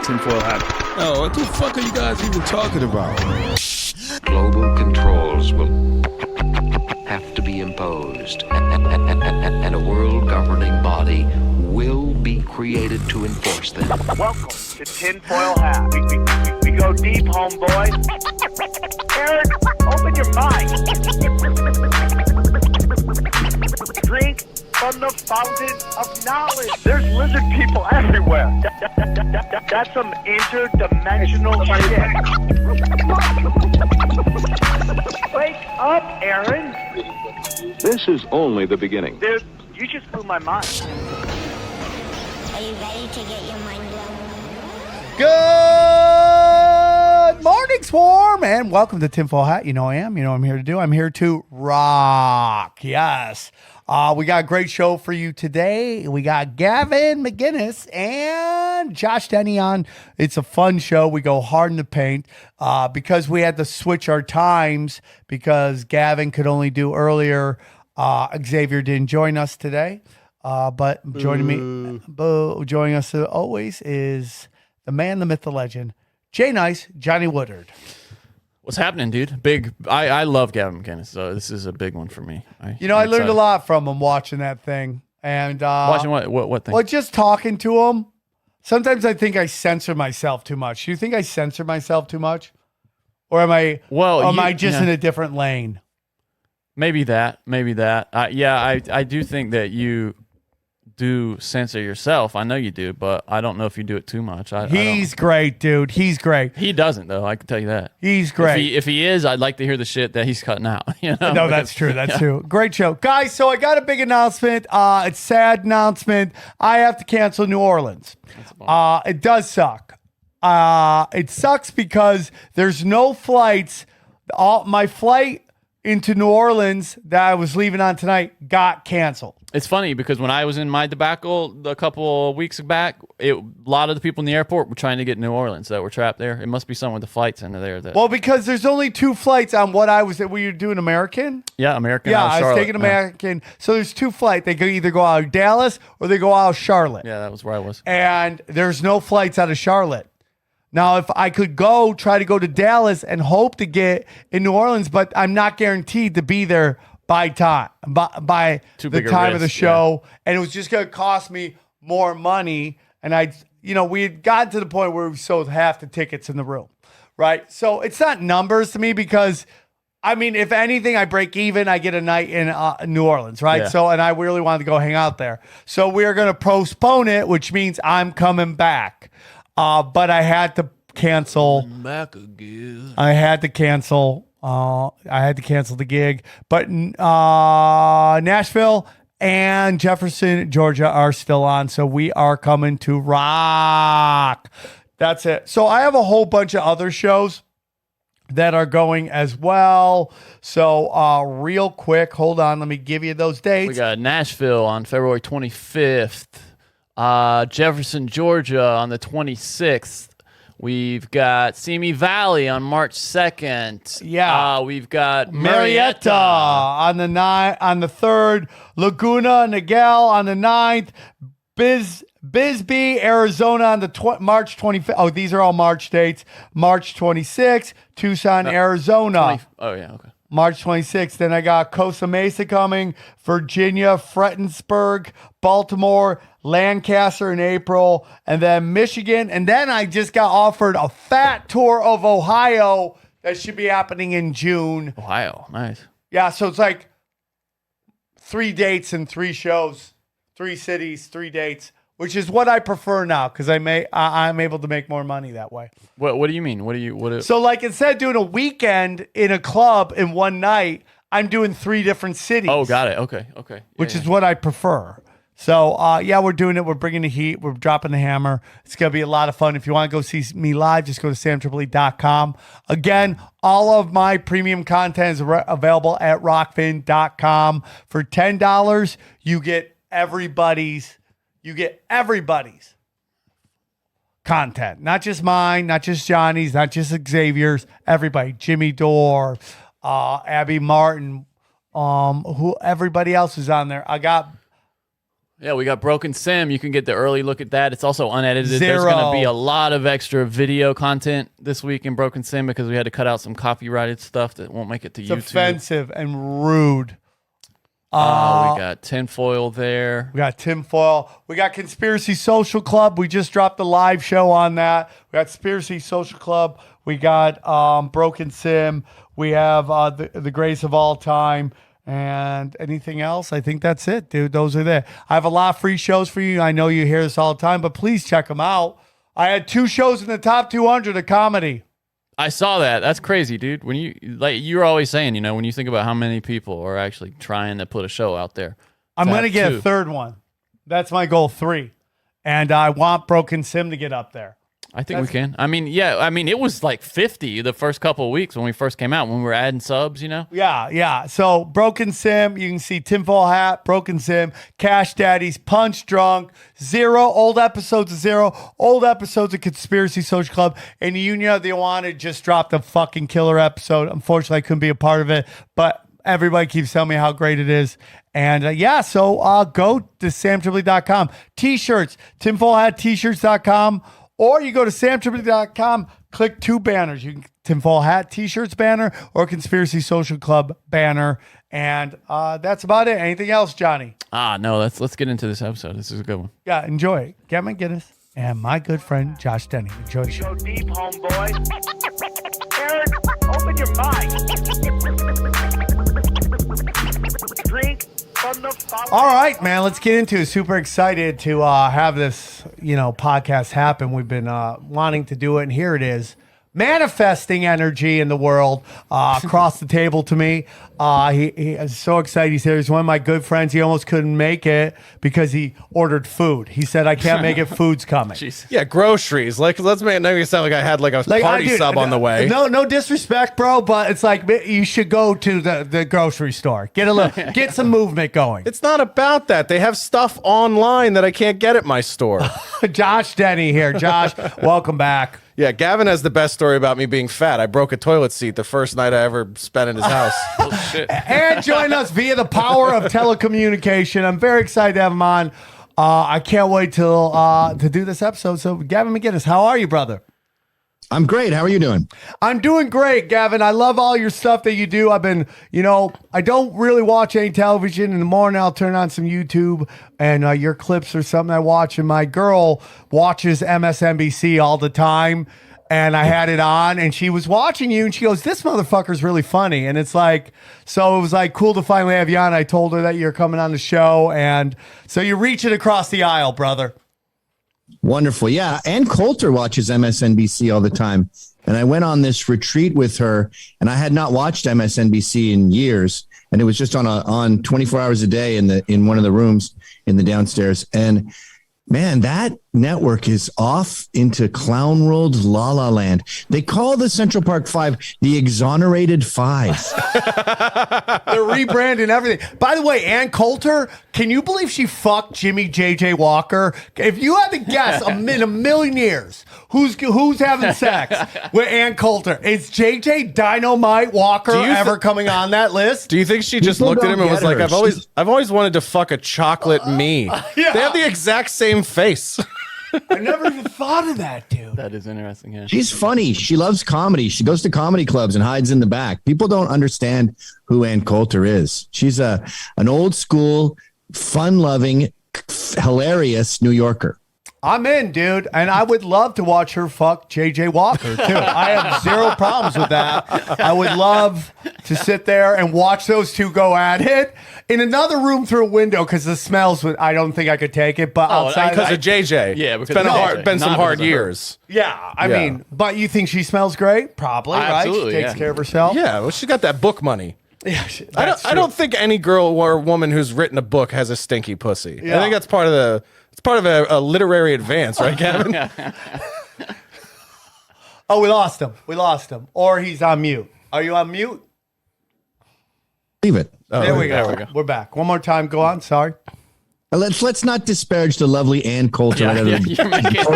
Tinfoil hat. Oh, what the fuck are you guys even talking about? Global controls will have to be imposed, and a world governing body will be created to enforce them. Welcome to Tinfoil Hat. We go deep, homeboy. Aaron, open your mind. Drink from the fountain of knowledge. There's lizard people everywhere. That's some interdimensional shit. Wake up, Aaron. This is only the beginning. Dude, you just blew my mind. Are you ready to get your mind blown? Good morning, Swarm, and welcome to Tinfoil Hat. You know I am. You know what I'm here to do. I'm here to rock. Yes. We got a great show for you today. We got Gavin Mcinnes and Josh Denny on. It's a fun show. We go hard in the paint because we had to switch our times because Gavin could only do earlier. Xavier didn't join us today. But joining us always is the man, the myth, the legend, Jay Nice, Johnny Woodard. What's happening, dude? Big. I love Gavin Mcinnes, so this is a big one for me. I learned a lot from him watching that thing. And watching what thing? Well, just talking to him. Sometimes I think I censor myself too much. Do you think I censor myself too much? Or am I just in a different lane? Maybe that. I do think that you do censor yourself. I know you do, but I don't know if you do it too much. He's great, dude. He's great. He doesn't, though. I can tell you that. He's great. If he is, I'd like to hear the shit that he's cutting out. You know? No, that's true. That's true. Great show. Guys, so I got a big announcement. It's a sad announcement. I have to cancel New Orleans. It does suck. It sucks because there's no flights. My flight into New Orleans that I was leaving on tonight got canceled. It's funny because when I was in my debacle a couple of weeks back, a lot of the people in the airport were trying to get to New Orleans that were trapped there. It must be someone with the flights into there. Well, because there's only two flights on what I was. Were you doing American? Yeah, American. Yeah, I was taking American. So there's two flights. They could either go out of Dallas or they go out of Charlotte. Yeah, that was where I was. And there's no flights out of Charlotte. Now, if I could try to go to Dallas and hope to get in New Orleans, but I'm not guaranteed to be there by the time of the show. Yeah. And it was just going to cost me more money. And we had gotten to the point where we sold half the tickets in the room, right? So it's not numbers to me because, if anything, I break even, I get a night in New Orleans, right? Yeah. So, and I really wanted to go hang out there. So we are going to postpone it, which means I'm coming back. But I had to cancel. Back again. I had to cancel the gig. But Nashville and Jefferson, Georgia are still on. So we are coming to rock. That's it. So I have a whole bunch of other shows that are going as well. So real quick, hold on. Let me give you those dates. We got Nashville on February 25th. Jefferson, Georgia on the 26th. We've got Simi Valley on March 2nd. Yeah. We've got Marietta on the 3rd. Laguna Niguel on the 9th. Bisbee, Arizona on the March 25th. Oh, these are all March dates. March 26th. Tucson, Arizona. Okay. March 26th. Then I got Costa Mesa coming, Virginia, Fredericksburg, Baltimore, Lancaster in April, and then Michigan. And then I just got offered a fat tour of Ohio that should be happening in June. Ohio, nice. Yeah, so it's like 3 dates and 3 shows, 3 cities, 3 dates, which is what I prefer now because I'm able to make more money that way. What do you mean? So like instead of doing a weekend in a club in one night, I'm doing 3 different cities. Oh, got it. Okay. Which is what I prefer. So, we're doing it. We're bringing the heat. We're dropping the hammer. It's going to be a lot of fun. If you want to go see me live, just go to SamTripoli.com. Again, all of my premium content is available at rockfin.com. For $10, you get everybody's content. Not just mine, not just Johnny's, not just Xavier's, everybody. Jimmy Dore, Abby Martin, who everybody else is on there. I got Yeah, we got Broken Sim. You can get the early look at that. It's also unedited. There's Zero. going to be a lot of extra video content this week in Broken Sim because we had to cut out some copyrighted stuff that won't make it to It's YouTube. offensive and rude. We got Tinfoil there. We got Tinfoil. We got Conspiracy Social Club. We just dropped the live show on that. We got Conspiracy Social Club. We got Broken Sim. We have the Grace of All Time. And anything else? I think that's it, dude. Those are there. I have a lot of free shows for you. I know you hear this all the time, but please check them out. I had 2 shows in the top 200 of comedy. I saw that. That's crazy, dude. When you're always saying, when you think about how many people are actually trying to put a show out there. I'm going to get 2. a 3rd one. That's my goal, 3. And I want Broken Sim to get up there. I think we can. It was like 50 the first couple of weeks when we first came out, when we were adding subs, Yeah. So Broken Sim, you can see Tinfoil Hat, Broken Sim, Cash Daddies, Punch Drunk, 0, old episodes of 0, old episodes of Conspiracy Social Club, and Union of the Wanted just dropped a fucking killer episode. Unfortunately, I couldn't be a part of it, but everybody keeps telling me how great it is. And so go to SamTripoli.com. T-shirts, Tinfoil Hat, T-shirts.com. Or you go to SamTripoli.com, click 2 banners. You can Tinfoil Hat T-shirts banner or Conspiracy Social Club banner. And that's about it. Anything else, Johnny? No, let's get into this episode. This is a good one. Yeah, enjoy it. Gavin Mcinnes and my good friend Josh Denny. Enjoy the show. Go deep, homeboy. Aaron, open your mind. Drink from the fountain. All right, man, let's get into it. Super excited to have this, podcast happen. We've been wanting to do it, and here it is. Manifesting energy in the world across the table to me. He is so excited. He's here. He's one of my good friends. He almost couldn't make it because he ordered food. He said, I can't make it. Food's coming. Jeez. Yeah, groceries. Like, let's make it sound like I had like a party sub on the way. No disrespect, bro, but it's like you should go to the grocery store. Get some movement going. It's not about that. They have stuff online that I can't get at my store. Josh Denny here. Josh, welcome back. Yeah, Gavin has the best story about me being fat. I broke a toilet seat the first night I ever spent in his house. Oh, shit. And join us via the power of telecommunication. I'm very excited to have him on. I can't wait till to do this episode. So, Gavin Mcinnes, how are you, brother? I'm great. How are you doing? I'm doing great, Gavin. I love all your stuff that you do. I've been, I don't really watch any television. In the morning, I'll turn on some YouTube and your clips or something I watch. And my girl watches MSNBC all the time. And I had it on and she was watching you and she goes, this motherfucker's really funny. And it's like, so it was like cool to finally have you on. I told her that you're coming on the show. And so you're reaching across the aisle, brother. Wonderful. Yeah. Ann Coulter watches MSNBC all the time. And I went on this retreat with her and I had not watched MSNBC in years. And it was just on 24 hours a day in one of the rooms in the downstairs. And man, that network is off into Clown World, La La Land. They call the Central Park Five the Exonerated Five. They're rebranding everything. By the way, Ann Coulter, can you believe she fucked Jimmy J.J. Walker? If you had to guess in a million years who's having sex with Ann Coulter, is J.J. Dynamite Walker ever coming on that list? Do you think she just looked at him and was like, I've always wanted to fuck a chocolate me. Yeah. They have the exact same face. I never even thought of that, dude. That is interesting. Yeah. She's funny. She loves comedy. She goes to comedy clubs and hides in the back. People don't understand who Ann Coulter is. She's an old school, fun-loving, hilarious New Yorker. I'm in, dude, and I would love to watch her fuck J.J. Walker, too. I have zero problems with that. I would love to sit there and watch those two go at it in another room through a window because the smells, I don't think I could take it, but outside... Because of JJ. Yeah, it's because been some not hard because of her. years. Yeah, I mean, but you think she smells great? Probably, right? Absolutely, She takes yeah. care of herself. Yeah, well, she's got that book money. Yeah, I don't think any girl or woman who's written a book has a stinky pussy. Yeah. I think that's part of a literary advance, right, Gavin? Oh, we lost him. Or he's on mute. Are you on mute? Leave it. There we go. We're back. One more time. Go on. Sorry. Let's not disparage the lovely Ann Coulter. You're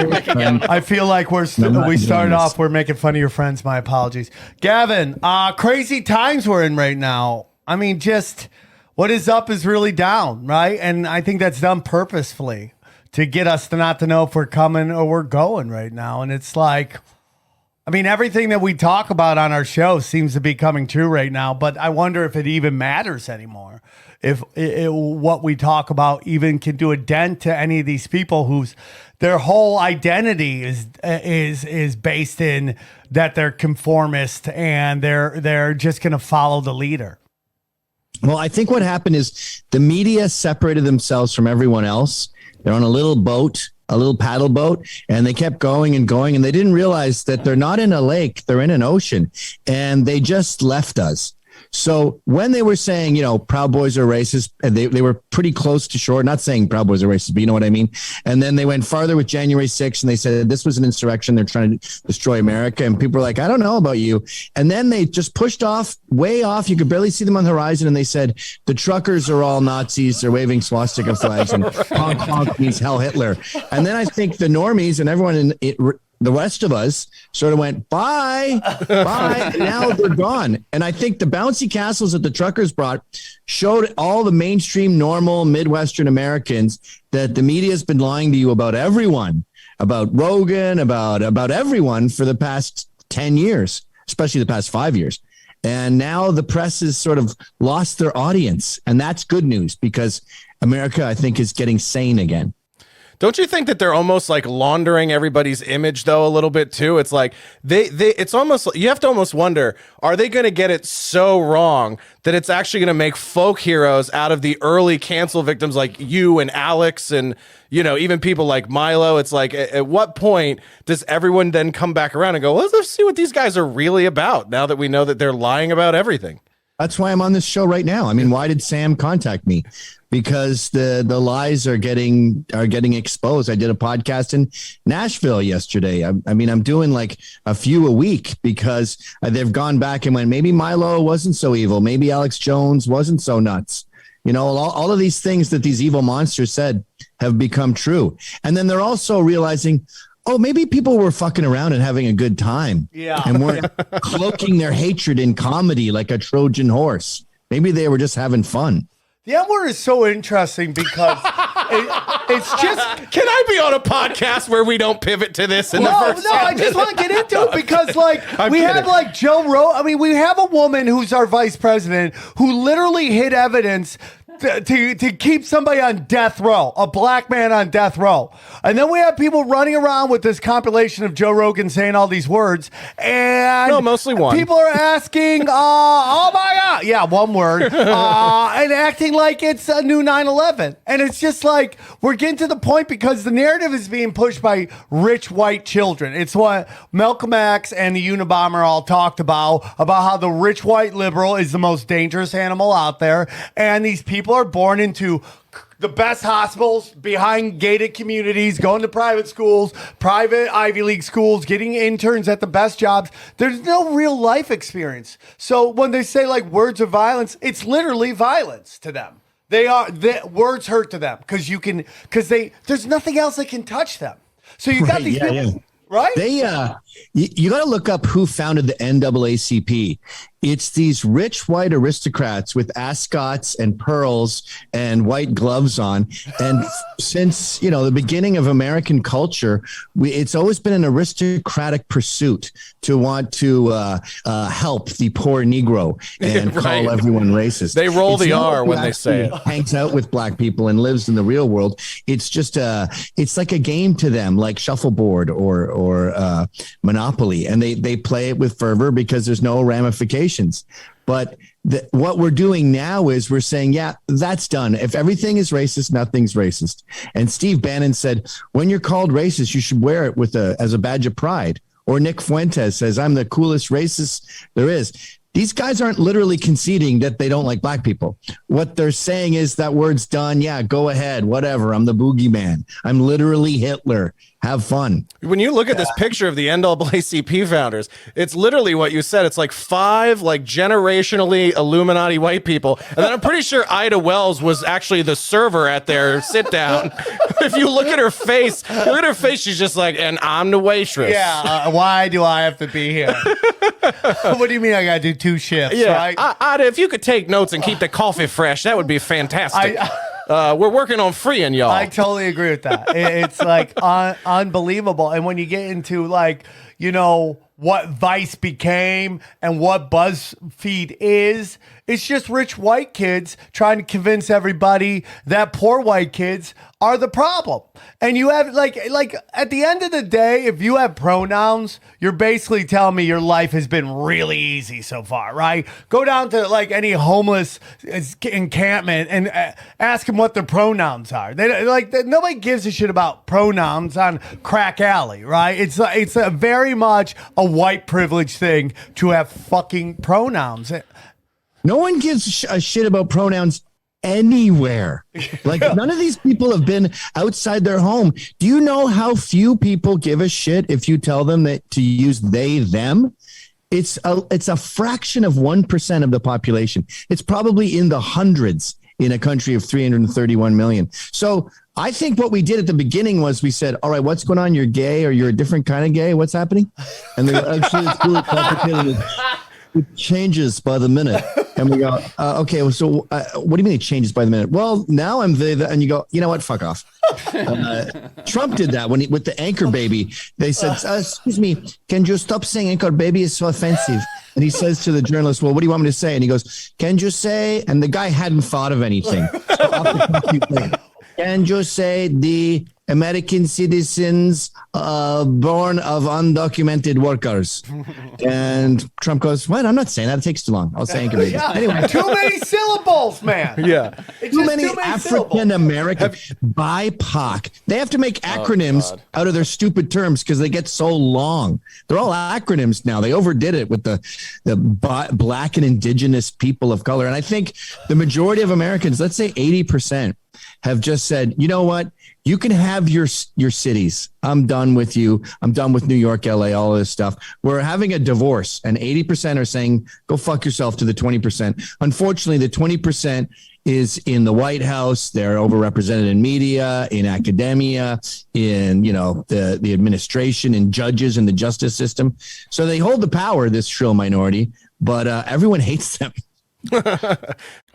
making I feel like we started off. We're making fun of your friends. My apologies, Gavin. Crazy times we're in right now. I mean, just what is up is really down, right? And I think that's done purposefully to get us to not to know if we're coming or we're going right now. And it's like, I mean, everything that we talk about on our show seems to be coming true right now, but I wonder if it even matters anymore. If what we talk about even can do a dent to any of these people whose their whole identity is based in that they're conformist and they're just going to follow the leader. Well, I think what happened is the media separated themselves from everyone else. They're on a little boat, a little paddle boat, and they kept going and going, and they didn't realize that they're not in a lake, they're in an ocean, and they just left us. So when they were saying, Proud Boys are racist, and they were pretty close to shore, not saying Proud Boys are racist, but you know what I mean? And then they went farther with January 6th, and they said this was an insurrection. They're trying to destroy America. And people were like, I don't know about you. And then they just pushed off, way off. You could barely see them on the horizon. And they said, the truckers are all Nazis. They're waving swastika flags, and honk, honk means Hell Hitler. And then I think the normies and everyone in it, the rest of us sort of went, bye, bye. And now they're gone. And I think the bouncy castles that the truckers brought showed all the mainstream, normal Midwestern Americans that the media has been lying to you about everyone, about Rogan, about everyone for the past 10 years, especially the past 5 years. And now the press has sort of lost their audience. And that's good news because America, I think, is getting sane again. Don't you think that they're almost like laundering everybody's image though a little bit too? It's like it's almost, you have to almost wonder, are they going to get it so wrong that it's actually going to make folk heroes out of the early cancel victims like you and Alex and, even people like Milo? It's like, at what point does everyone then come back around and go, well, let's see what these guys are really about now that we know that they're lying about everything? That's why I'm on this show right now. I mean, why did Sam contact me? Because the lies are getting exposed. I did a podcast in Nashville yesterday. I mean, I'm doing like a few a week because they've gone back and went, maybe Milo wasn't so evil. Maybe Alex Jones wasn't so nuts. All of these things that these evil monsters said have become true. And then they're also realizing, oh, maybe people were fucking around and having a good time. Yeah. And weren't cloaking their hatred in comedy like a Trojan horse. Maybe they were just having fun. The N-word is so interesting because it's just... Can I be on a podcast where we don't pivot to this in the first I just want to get into it because, we have, Joe Rogan. I mean, we have a woman who's our vice president who literally hid evidence to keep somebody on death row, a black man on death row. And then we have people running around with this compilation of Joe Rogan saying all these words. And no, mostly one. People are asking, oh my God. Yeah, one word. And acting like it's a new 9/11. And it's just like, we're getting to the point because the narrative is being pushed by rich white children. It's what Malcolm X and the Unabomber all talked about how the rich white liberal is the most dangerous animal out there. And these people are born into the best hospitals, behind gated communities, going to private schools, private Ivy League schools, getting interns at the best jobs. There's no real life experience. So when they say words of violence, it's literally violence to them. Words hurt to them because there's nothing else that can touch them. So you got these people, right? You got to look up who founded the NAACP. It's these rich white aristocrats with ascots and pearls and white gloves on. And since, the beginning of American culture, it's always been an aristocratic pursuit to want to help the poor Negro and call everyone racist. They roll the R when they say it. Hangs out with black people and lives in the real world. It's just it's like a game to them, like shuffleboard or Monopoly, and they play it with fervor because there's no ramifications. But what we're doing now is we're saying, yeah, that's done. If everything is racist, nothing's racist. And Steve Bannon said, when you're called racist, you should wear it as a badge of pride. Or Nick Fuentes says, I'm the coolest racist there is. These guys aren't literally conceding that they don't like black people. What they're saying is that word's done. Yeah, go ahead, whatever. I'm the boogeyman. I'm literally Hitler. Have fun. When you look at this picture of the NAACP founders, it's literally what you said. It's like 5 like generationally Illuminati white people. And then I'm pretty sure Ida Wells was actually the server at their sit down. If you look at her face, she's just like, and I'm the waitress. Yeah, why do I have to be here? What do you mean I gotta do 2 shifts, right? Ida, if you could take notes and keep the coffee fresh, that would be fantastic. We're working on freeing y'all. I totally agree with that. It's like unbelievable. And when you get into like, you know, what Vice became and what BuzzFeed is, it's just rich white kids trying to convince everybody that poor white kids are the problem. And you have like at the end of the day, if you have pronouns, you're basically telling me your life has been really easy so far, right? Go down to like any homeless encampment and ask them what their pronouns are. Nobody gives a shit about pronouns on Crack Alley, right? It's a very much a white privilege thing to have fucking pronouns. No one gives a shit about pronouns anywhere. Like none of these people have been outside their home. Do you know how few people give a shit if you tell them that to use they, them? It's a fraction of 1% of the population. It's probably in the hundreds in a country of 331 million. So I think what we did at the beginning was we said, all right, what's going on? You're gay or you're a different kind of gay? What's happening? And they go, actually, it's really complicated. It changes by the minute. And we go, okay, so what do you mean it changes by the minute? Well, now I'm the and you go, you know what? Fuck off. Trump did that with the anchor baby. They said, excuse me, can you stop saying anchor baby is so offensive? And he says to the journalist, well, what do you want me to say? And he goes, can you say, and the guy hadn't thought of anything. So off the top you say, can you say the American citizens born of undocumented workers? And Trump goes, well, I'm not saying that. It takes too long. I'll say anchor baby. Yeah. Anyway. Too many syllables, man. Yeah. Too many African American BIPOC. They have to make acronyms out of their stupid terms because they get so long. They're all acronyms now. They overdid it with the black and indigenous people of color. And I think the majority of Americans, let's say 80%, have just said, you know what? You can have your cities. I'm done with you. I'm done with New York, LA, all of this stuff. We're having a divorce, and 80% are saying, go fuck yourself to the 20%. Unfortunately, the 20% is in the White House. They're overrepresented in media, in academia, in, you know, the administration, in judges, in the justice system. So they hold the power, this shrill minority, but everyone hates them.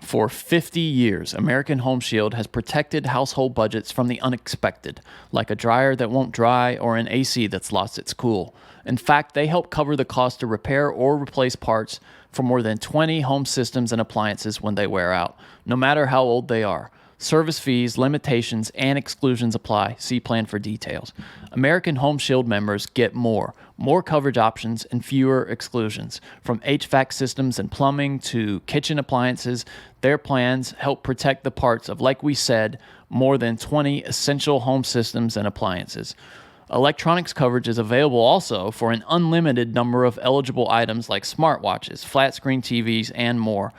For 50 years, American Home Shield has protected household budgets from the unexpected, like a dryer that won't dry or an AC that's lost its cool. In fact, they help cover the cost to repair or replace parts for more than 20 home systems and appliances when they wear out, no matter how old they are. Service fees, limitations, and exclusions apply. See plan for details. American Home Shield members get more coverage options, and fewer exclusions. From HVAC systems and plumbing to kitchen appliances, their plans help protect the parts of, like we said, more than 20 essential home systems and appliances. Electronics coverage is available also for an unlimited number of eligible items like smartwatches, flat screen TVs, and more.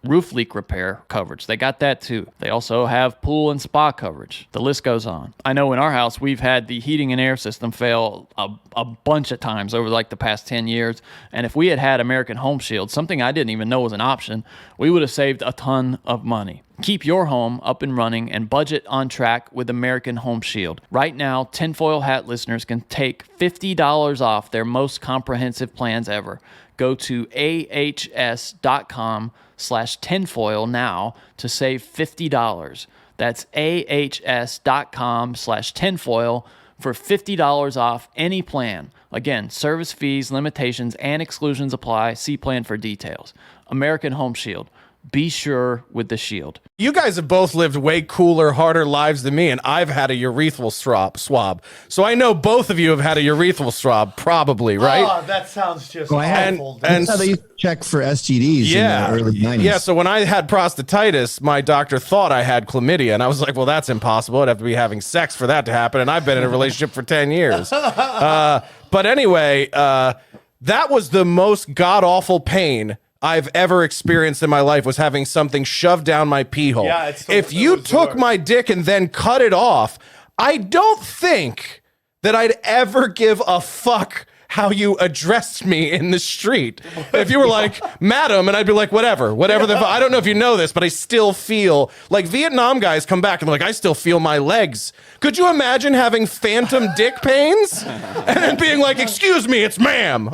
Roof leak repair coverage. They got that too. They also have pool and spa coverage. The list goes on. I know in our house, we've had the heating and air system fail a bunch of times over like the past 10 years. And if we had American Home Shield, something I didn't even know was an option, we would have saved a ton of money. Keep your home up and running and budget on track with American Home Shield. Right now, Tinfoil Hat listeners can take $50 off their most comprehensive plans ever. Go to ahs.com/tinfoil now to save $50. That's ahs.com/tinfoil for $50 off any plan. Again, service fees, limitations, and exclusions apply. See plan for details. American Home Shield. Be sure with the shield. You guys have both lived way cooler, harder lives than me, and I've had a urethral swab. So I know both of you have had a urethral swab, probably, right? Oh, that sounds just awful. And that's how they used to check for STDs in the early 90s. Yeah, so when I had prostatitis, my doctor thought I had chlamydia, and I was like, well, that's impossible. I'd have to be having sex for that to happen, and I've been in a relationship for 10 years. But anyway, that was the most god-awful pain I've ever experienced in my life, was having something shoved down my pee hole. Yeah, if you took my dick and then cut it off, I don't think that I'd ever give a fuck how you addressed me in the street. If you were like, madam, and I'd be like, whatever. I don't know if you know this, but I still feel like Vietnam guys come back and they're like, I still feel my legs. Could you imagine having phantom dick pains and then being like, excuse me, it's ma'am.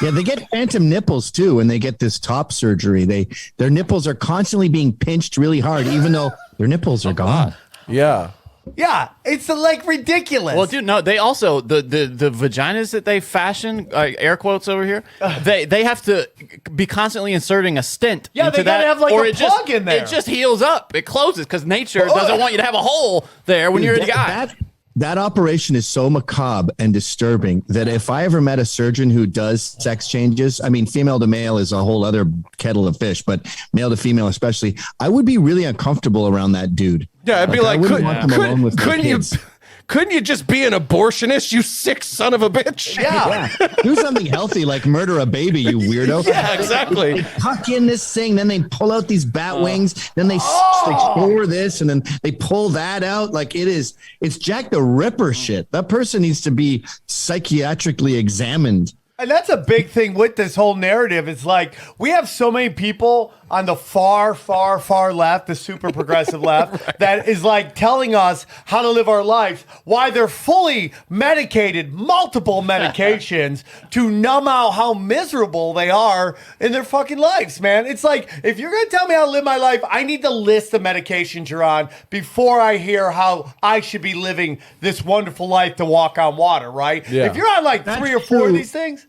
Yeah, they get phantom nipples too when they get this top surgery. Their nipples are constantly being pinched really hard, even though their nipples are gone. Yeah. Yeah, it's like ridiculous. Well, dude, no, they also the vaginas that they fashion, air quotes over here, they have to be constantly inserting a stent. Yeah, into they gotta that, have like or a it plug just, in there. It just heals up. It closes because nature doesn't want you to have a hole there when you're a guy. That operation is so macabre and disturbing that if I ever met a surgeon who does sex changes, I mean, female to male is a whole other kettle of fish, but male to female especially, I would be really uncomfortable around that dude. Yeah, I'd be like, couldn't you just be an abortionist, you sick son of a bitch? Yeah. Do something healthy like murder a baby, you weirdo. Yeah, exactly. They tuck in this thing, then they pull out these bat wings, then they store this, and then they pull that out. Like it's Jack the Ripper shit. That person needs to be psychiatrically examined. And that's a big thing with this whole narrative. It's like we have so many people on the far, far, far left, the super progressive left, that is like telling us how to live our life, why they're fully medicated, multiple medications to numb out how miserable they are in their fucking lives, man. It's like, if you're going to tell me how to live my life, I need the list of medications you're on before I hear how I should be living this wonderful life to walk on water, right? Yeah. If you're on like That's 3 or 4 of true. these things.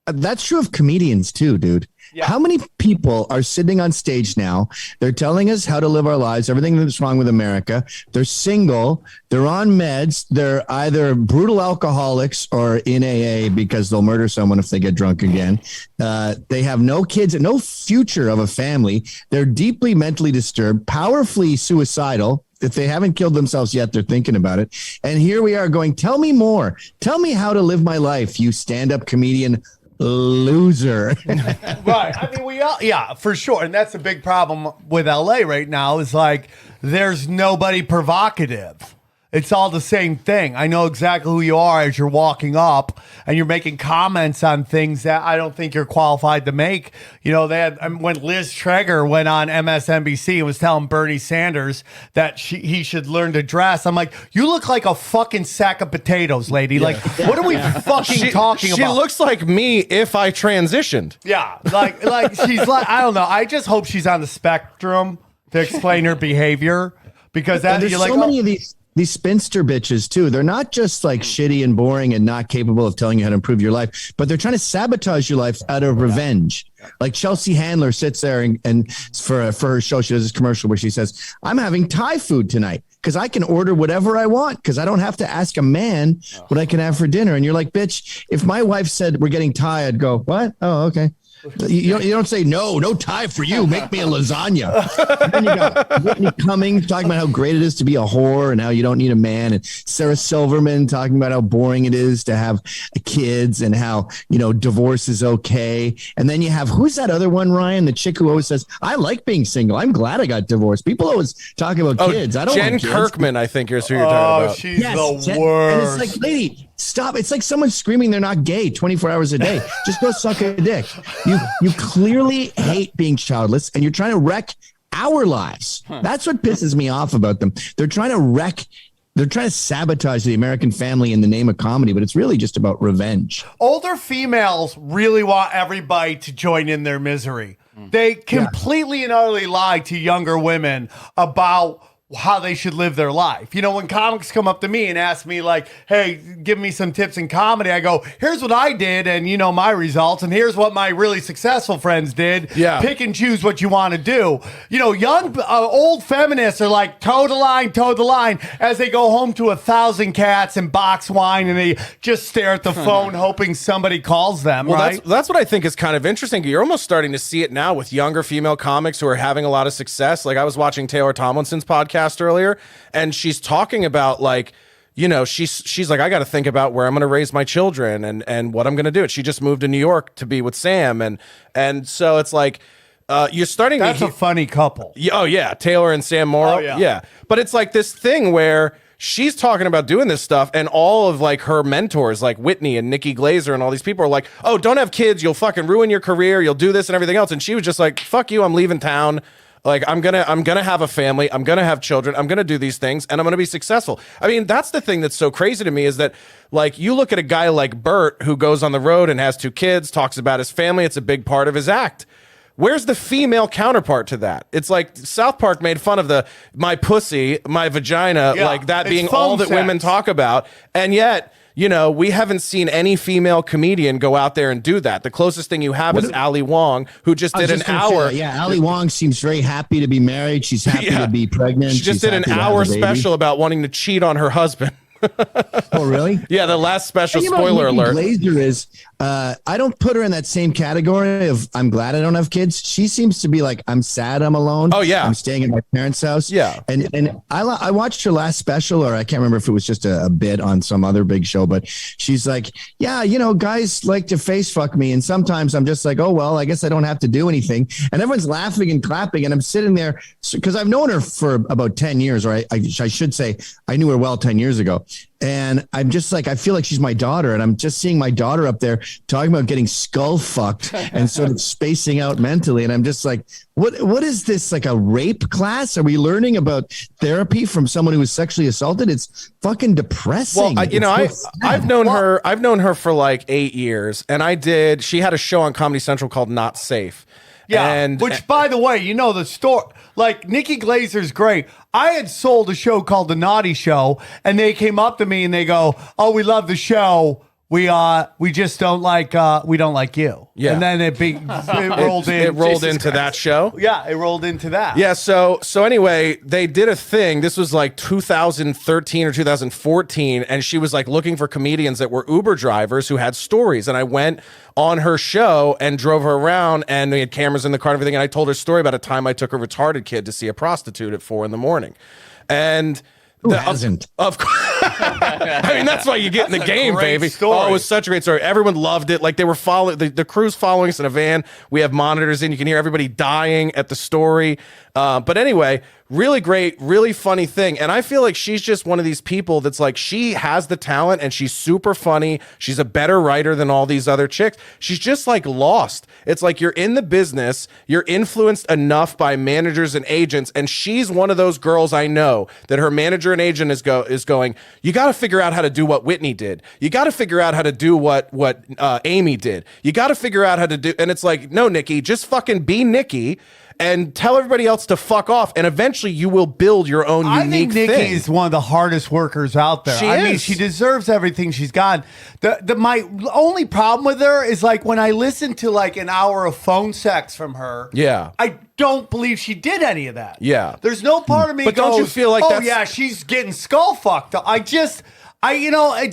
That's true of comedians too, dude. Yeah. How many people are sitting on stage now? They're telling us how to live our lives, everything that's wrong with America. They're single. They're on meds. They're either brutal alcoholics or in AA because they'll murder someone if they get drunk again. They have no kids and no future of a family. They're deeply mentally disturbed, powerfully suicidal. If they haven't killed themselves yet, they're thinking about it. And here we are going, tell me more. Tell me how to live my life, you stand-up comedian loser. Right. I mean, we all, yeah, for sure. And that's a big problem with LA right now is like, there's nobody provocative. It's all the same thing. I know exactly who you are as you're walking up and you're making comments on things that I don't think you're qualified to make. You know, they had, when Liz Traeger went on MSNBC and was telling Bernie Sanders that he should learn to dress. I'm like, you look like a fucking sack of potatoes, lady. Like, what are we fucking talking about? She looks like me if I transitioned. Yeah, like she's like, I don't know. I just hope she's on the spectrum to explain her behavior because that There's you're like, so many of these spinster bitches too. They're not just like shitty and boring and not capable of telling you how to improve your life, but they're trying to sabotage your life out of revenge. Like Chelsea Handler sits there and for her show, she does this commercial where she says, I'm having Thai food tonight because I can order whatever I want because I don't have to ask a man what I can have for dinner. And you're like, bitch, if my wife said we're getting Thai, I'd go, what? Oh, okay. You don't say no Thai for you. Make me a lasagna. Then you got Whitney Cummings talking about how great it is to be a whore and how you don't need a man, and Sarah Silverman talking about how boring it is to have kids and how divorce is okay. And then you have who's that other one, Ryan, the chick who always says, "I like being single. I'm glad I got divorced." People always talk about kids. I don't. Jen want kids. Kirkman, I think is who you're talking about. She's the worst. And it's like, lady, stop. It's like someone screaming they're not gay 24 hours a day. Just go suck a dick. You clearly hate being childless and you're trying to wreck our lives. That's what pisses me off about them. They're trying to sabotage the American family in the name of comedy, but it's really just about revenge. Older females really want everybody to join in their misery. They completely and utterly lie to younger women about how they should live their life. When comics come up to me and ask me like, hey, give me some tips in comedy, I go, here's what I did and my results, and here's what my really successful friends did. Yeah. Pick and choose what you want to do. Young, old feminists are like, toe the line, as they go home to 1,000 cats and box wine and they just stare at the phone hoping somebody calls them, Well, right? that's what I think is kind of interesting. You're almost starting to see it now with younger female comics who are having a lot of success. Like I was watching Taylor Tomlinson's podcast earlier, and she's talking about like, she's like, I got to think about where I'm going to raise my children and what I'm going to do. She just moved to New York to be with Sam, and so it's like you're starting. That's a funny couple. Oh yeah, Taylor and Sam Morrow. Oh, yeah. But it's like this thing where she's talking about doing this stuff, and all of like her mentors, like Whitney and Nikki Glazer and all these people are like, oh, don't have kids. You'll fucking ruin your career. You'll do this and everything else. And she was just like, fuck you. I'm leaving town. Like, I'm gonna have a family. I'm gonna have children. I'm gonna do these things, and I'm gonna be successful. I mean, that's the thing that's so crazy to me is that, like, you look at a guy like Bert who goes on the road and has 2 kids, talks about his family. It's a big part of his act. Where's the female counterpart to that? It's like South Park made fun of the my pussy, my vagina, like that being all that women talk about, and yet, you know, we haven't seen any female comedian go out there and do that. The closest thing you have is Ali Wong, who just did an hour. Yeah, Ali Wong seems very happy to be married. She's happy to be pregnant. She just did an hour special about wanting to cheat on her husband. Oh, really? Yeah, the last special, you know, spoiler Nikki alert. Glazer is, I don't put her in that same category of I'm glad I don't have kids. She seems to be like, I'm sad I'm alone. Oh, yeah. I'm staying at my parents' house. Yeah. And I watched her last special, or I can't remember if it was just a bit on some other big show, but she's like, yeah, you know, guys like to face fuck me. And sometimes I'm just like, oh, well, I guess I don't have to do anything. And everyone's laughing and clapping. And I'm sitting there because I've known her for about 10 years, or I should say I knew her well 10 years ago. And I'm just like, I feel like she's my daughter, and I'm just seeing my daughter up there talking about getting skull fucked and sort of spacing out mentally. And I'm just like, what is this, like a rape class? Are we learning about therapy from someone who was sexually assaulted? It's fucking depressing. Well, I've known her for like 8 years, and she had a show on Comedy Central called Not Safe. Yeah, and, which, by the way, you know the story. Like, Nikki Glazer's great. I had sold a show called The Naughty Show, and they came up to me and they go, "Oh, we love the show. We just don't like we don't like you." Yeah, and then it rolled in. It rolled into that show. Yeah, it rolled into that. Yeah. So anyway, they did a thing. This was like 2013 or 2014, and she was like looking for comedians that were Uber drivers who had stories. And I went on her show and drove her around, and we had cameras in the car and everything. And I told her a story about a time I took a retarded kid to see a prostitute at 4 a.m. And who hasn't? Of course. I mean, that's why you get in the game, baby. Story. Oh, it was such a great story. Everyone loved it. Like, they were following the crew's following us in a van. We have monitors in. You can hear everybody dying at the story. But anyway, really great, really funny thing. And I feel like she's just one of these people that's like, she has the talent and she's super funny. She's a better writer than all these other chicks. She's just like lost. It's like, you're in the business, you're influenced enough by managers and agents. And she's one of those girls I know that her manager and agent is going, you got to figure out how to do what Whitney did. You got to figure out how to do what Amy did. You got to figure out how to do. And it's like, no, Nikki, just fucking be Nikki and tell everybody else to fuck off, and eventually you will build your own unique thing. I think Nikki is one of the hardest workers out there. I mean, she deserves everything she's got. My only problem with her is, like, when I listen to like an hour of phone sex from her, I don't believe she did any of that. Yeah. There's no part of me but goes, don't you feel like oh yeah, she's getting skull fucked.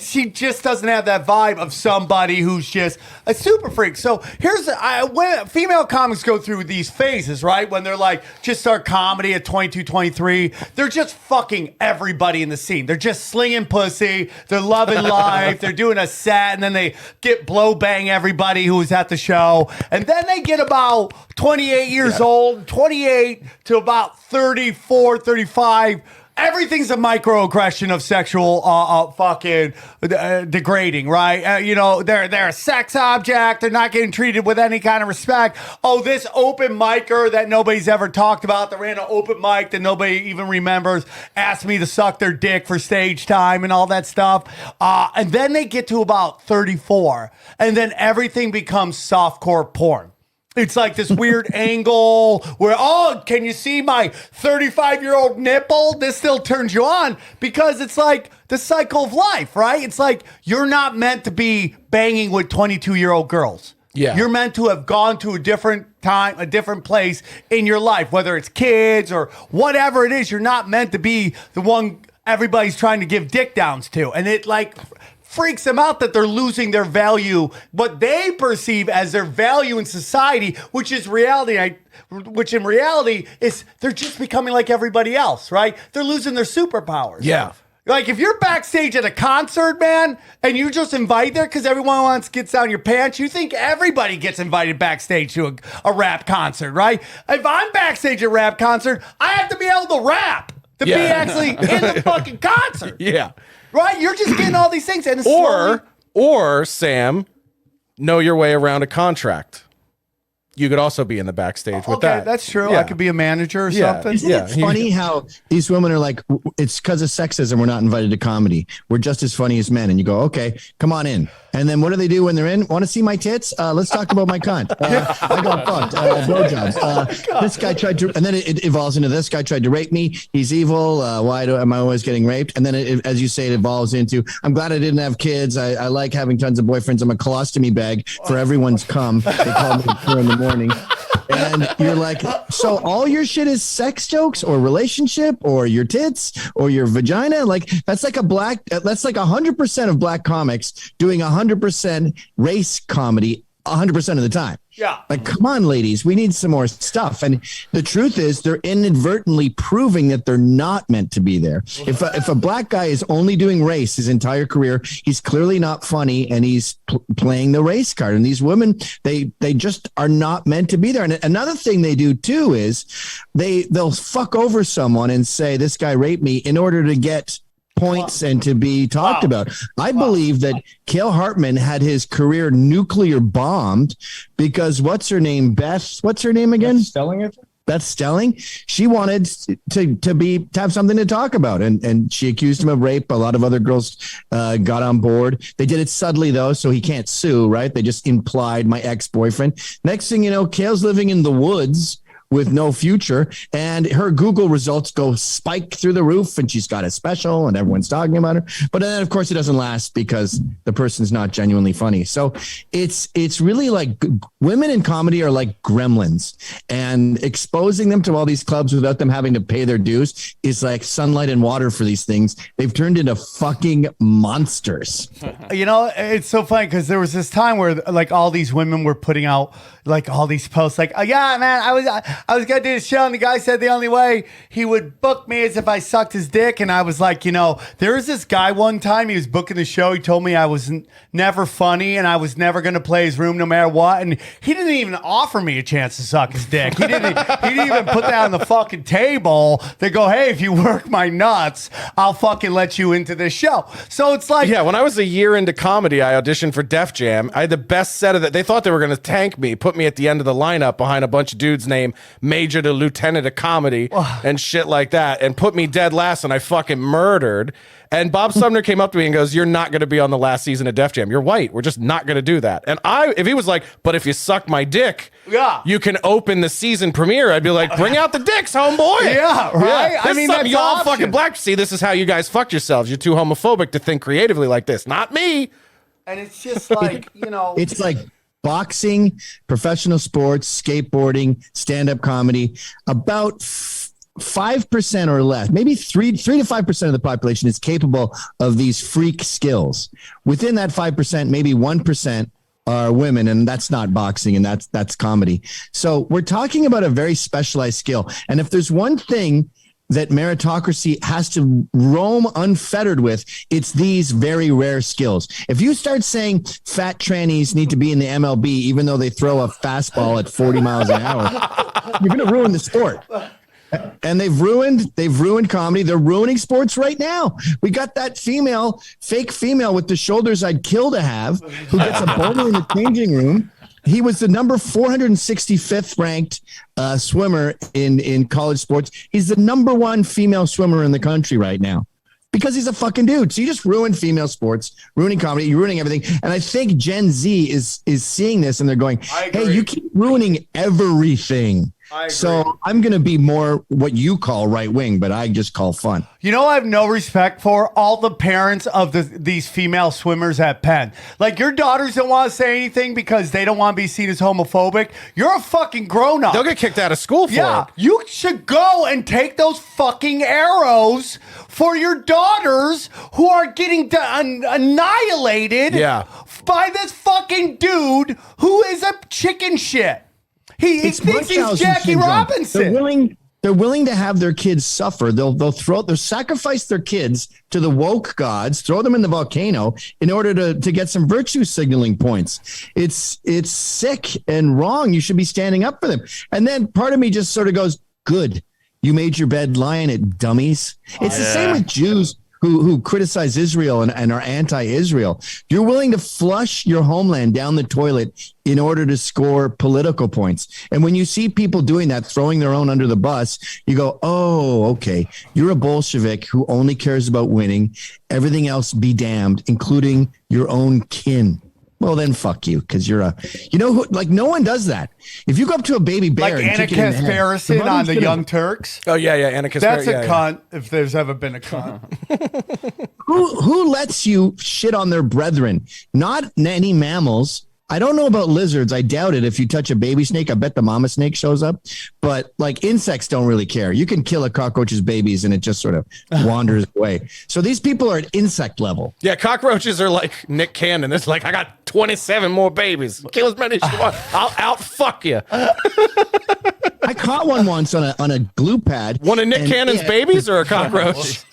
She just doesn't have that vibe of somebody who's just a super freak. So when female comics go through these phases, right? When they're like, just start comedy at 22, 23, they're just fucking everybody in the scene. They're just slinging pussy. They're loving life. They're doing a set, and then they get blow bang everybody who was at the show. And then they get about 28 years old, 28 to about 34, 35. Everything's a microaggression of sexual fucking degrading, right? They're a sex object. They're not getting treated with any kind of respect. Oh, this open micer that nobody's ever talked about, that ran an open mic that nobody even remembers, asked me to suck their dick for stage time and all that stuff. And then they get to about 34, and then everything becomes softcore porn. It's like this weird angle where, oh, can you see my 35-year-old nipple? This still turns you on, because it's like the cycle of life, right? It's like, you're not meant to be banging with 22-year-old girls. Yeah. You're meant to have gone to a different time, a different place in your life, whether it's kids or whatever it is. You're not meant to be the one everybody's trying to give dick downs to. And it, like, freaks them out that they're losing their value, what they perceive as their value in society, which in reality is they're just becoming like everybody else, right? They're losing their superpowers. Yeah. Like, if you're backstage at a concert, man, and you just invite there because everyone gets down your pants, you think everybody gets invited backstage to a rap concert, right? If I'm backstage at a rap concert, I have to be able to rap. to be actually in the fucking concert. Yeah. Right? You're just getting all these things. And it's slowly- Or Sam, know your way around a contract. You could also be in the backstage with that. That's true. Yeah. I could be a manager or something. Isn't it funny how these women are like, it's because of sexism we're not invited to comedy. We're just as funny as men. And you go, okay, come on in. And then what do they do when they're in? Want to see my tits? Let's talk about my cunt. I got fucked. Blowjobs. This guy tried to, and then it evolves into this guy tried to rape me. He's evil. Why am I always getting raped? And then, as you say, it evolves into, I'm glad I didn't have kids. I like having tons of boyfriends. I'm a colostomy bag for everyone's cum. They call me at 4 in the morning. And you're like, so all your shit is sex jokes or relationship or your tits or your vagina? Like, that's like 100% of black comics doing 100% race comedy 100% of the time. Yeah. Like, come on, ladies, we need some more stuff. And the truth is, they're inadvertently proving that they're not meant to be there. If a black guy is only doing race his entire career, he's clearly not funny, and he's playing the race card. And these women, they just are not meant to be there. And another thing they do too is they'll fuck over someone and say, this guy raped me, in order to get points and to be talked about. I believe that Cale Hartman had his career nuclear bombed because what's her name again? Beth Stelling. She wanted to have something to talk about, and she accused him of rape. A lot of other girls got on board. They did it subtly though, so he can't sue, right? They just implied my ex-boyfriend. Next thing you know, Cale's living in the woods with no future, and her Google results go spike through the roof, and she's got a special and everyone's talking about her. But then of course it doesn't last because the person's not genuinely funny. So it's really like women in comedy are like gremlins, and exposing them to all these clubs without them having to pay their dues is like sunlight and water for these things. They've turned into fucking monsters. You know, it's so funny because there was this time where like all these women were putting out like all these posts like, oh, yeah, man, I was going to do this show, and the guy said the only way he would book me is if I sucked his dick. And I was like, you know, there was this guy one time, he was booking the show. He told me I was never funny and I was never going to play his room no matter what. And he didn't even offer me a chance to suck his dick. He didn't even put that on the fucking table. They go, hey, if you work my nuts, I'll fucking let you into this show. So it's like, yeah, when I was a year into comedy, I auditioned for Def Jam. I had the best set of that. They thought they were going to tank me, put me at the end of the lineup behind a bunch of dudes named Major to Lieutenant of Comedy and shit like that, and put me dead last, and I fucking murdered. And Bob Sumner came up to me and goes, you're not going to be on the last season of Def Jam. You're white. We're just not going to do that. And if he was like, but if you suck my dick, you can open the season premiere, I'd be like, bring out the dicks, homeboy. Yeah, right? Yeah. I mean, that's y'all option. fucking black. See, this is how you guys fucked yourselves. You're too homophobic to think creatively like this. Not me. And it's just like, you know. It's like boxing, professional sports, skateboarding, stand-up comedy. About 5% or less, maybe 3 to 5% of the population is capable of these freak skills. Within that 5%, maybe 1% are women, and that's not boxing, and that's comedy. So we're talking about a very specialized skill. And if there's one thing that meritocracy has to roam unfettered with, it's these very rare skills. If you start saying fat trannies need to be in the MLB, even though they throw a fastball at 40 miles an hour, you're going to ruin the sport. And they've ruined comedy. They're ruining sports right now. We got that fake female with the shoulders I'd kill to have, who gets a boner in the changing room. He was the number 465th ranked swimmer in college sports. He's the number 1 female swimmer in the country right now because he's a fucking dude. So you just ruined female sports, ruining comedy, you're ruining everything. And I think Gen Z is seeing this, and they're going, hey, you keep ruining everything. So I'm going to be more what you call right wing, but I just call fun. You know, I have no respect for all the parents of these female swimmers at Penn. Like, your daughters don't want to say anything because they don't want to be seen as homophobic. You're a fucking grown up. They'll get kicked out of school for it. You should go and take those fucking arrows for your daughters who are getting annihilated by this fucking dude who is a chicken shit. He thinks he's Jackie Robinson. They're willing to have their kids suffer. They'll sacrifice their kids to the woke gods, throw them in the volcano in order to get some virtue signaling points. It's sick and wrong. You should be standing up for them. And then part of me just sort of goes, good. You made your bed, lie in it, dummies. It's the same with Jews who criticize Israel and are anti-Israel. You're willing to flush your homeland down the toilet in order to score political points. And when you see people doing that, throwing their own under the bus, you go, oh, okay, you're a Bolshevik who only cares about winning. Everything else be damned, including your own kin. Well, then fuck you, because you're like no one does that. If you go up to a baby bear, like Anna Kasparison on the Young Turks. Oh yeah, Anna Kasparison. That's a cunt. If there's ever been a cunt. Who lets you shit on their brethren? Not any mammals. I don't know about lizards. I doubt it. If you touch a baby snake, I bet the mama snake shows up. But like insects don't really care. You can kill a cockroach's babies and it just sort of wanders away. So these people are at insect level. Yeah, cockroaches are like Nick Cannon. It's like, I got 27 more babies. Kill as many as you want. I'll out fuck you. I caught one once on a glue pad. One of Nick Cannon's babies or a cockroach?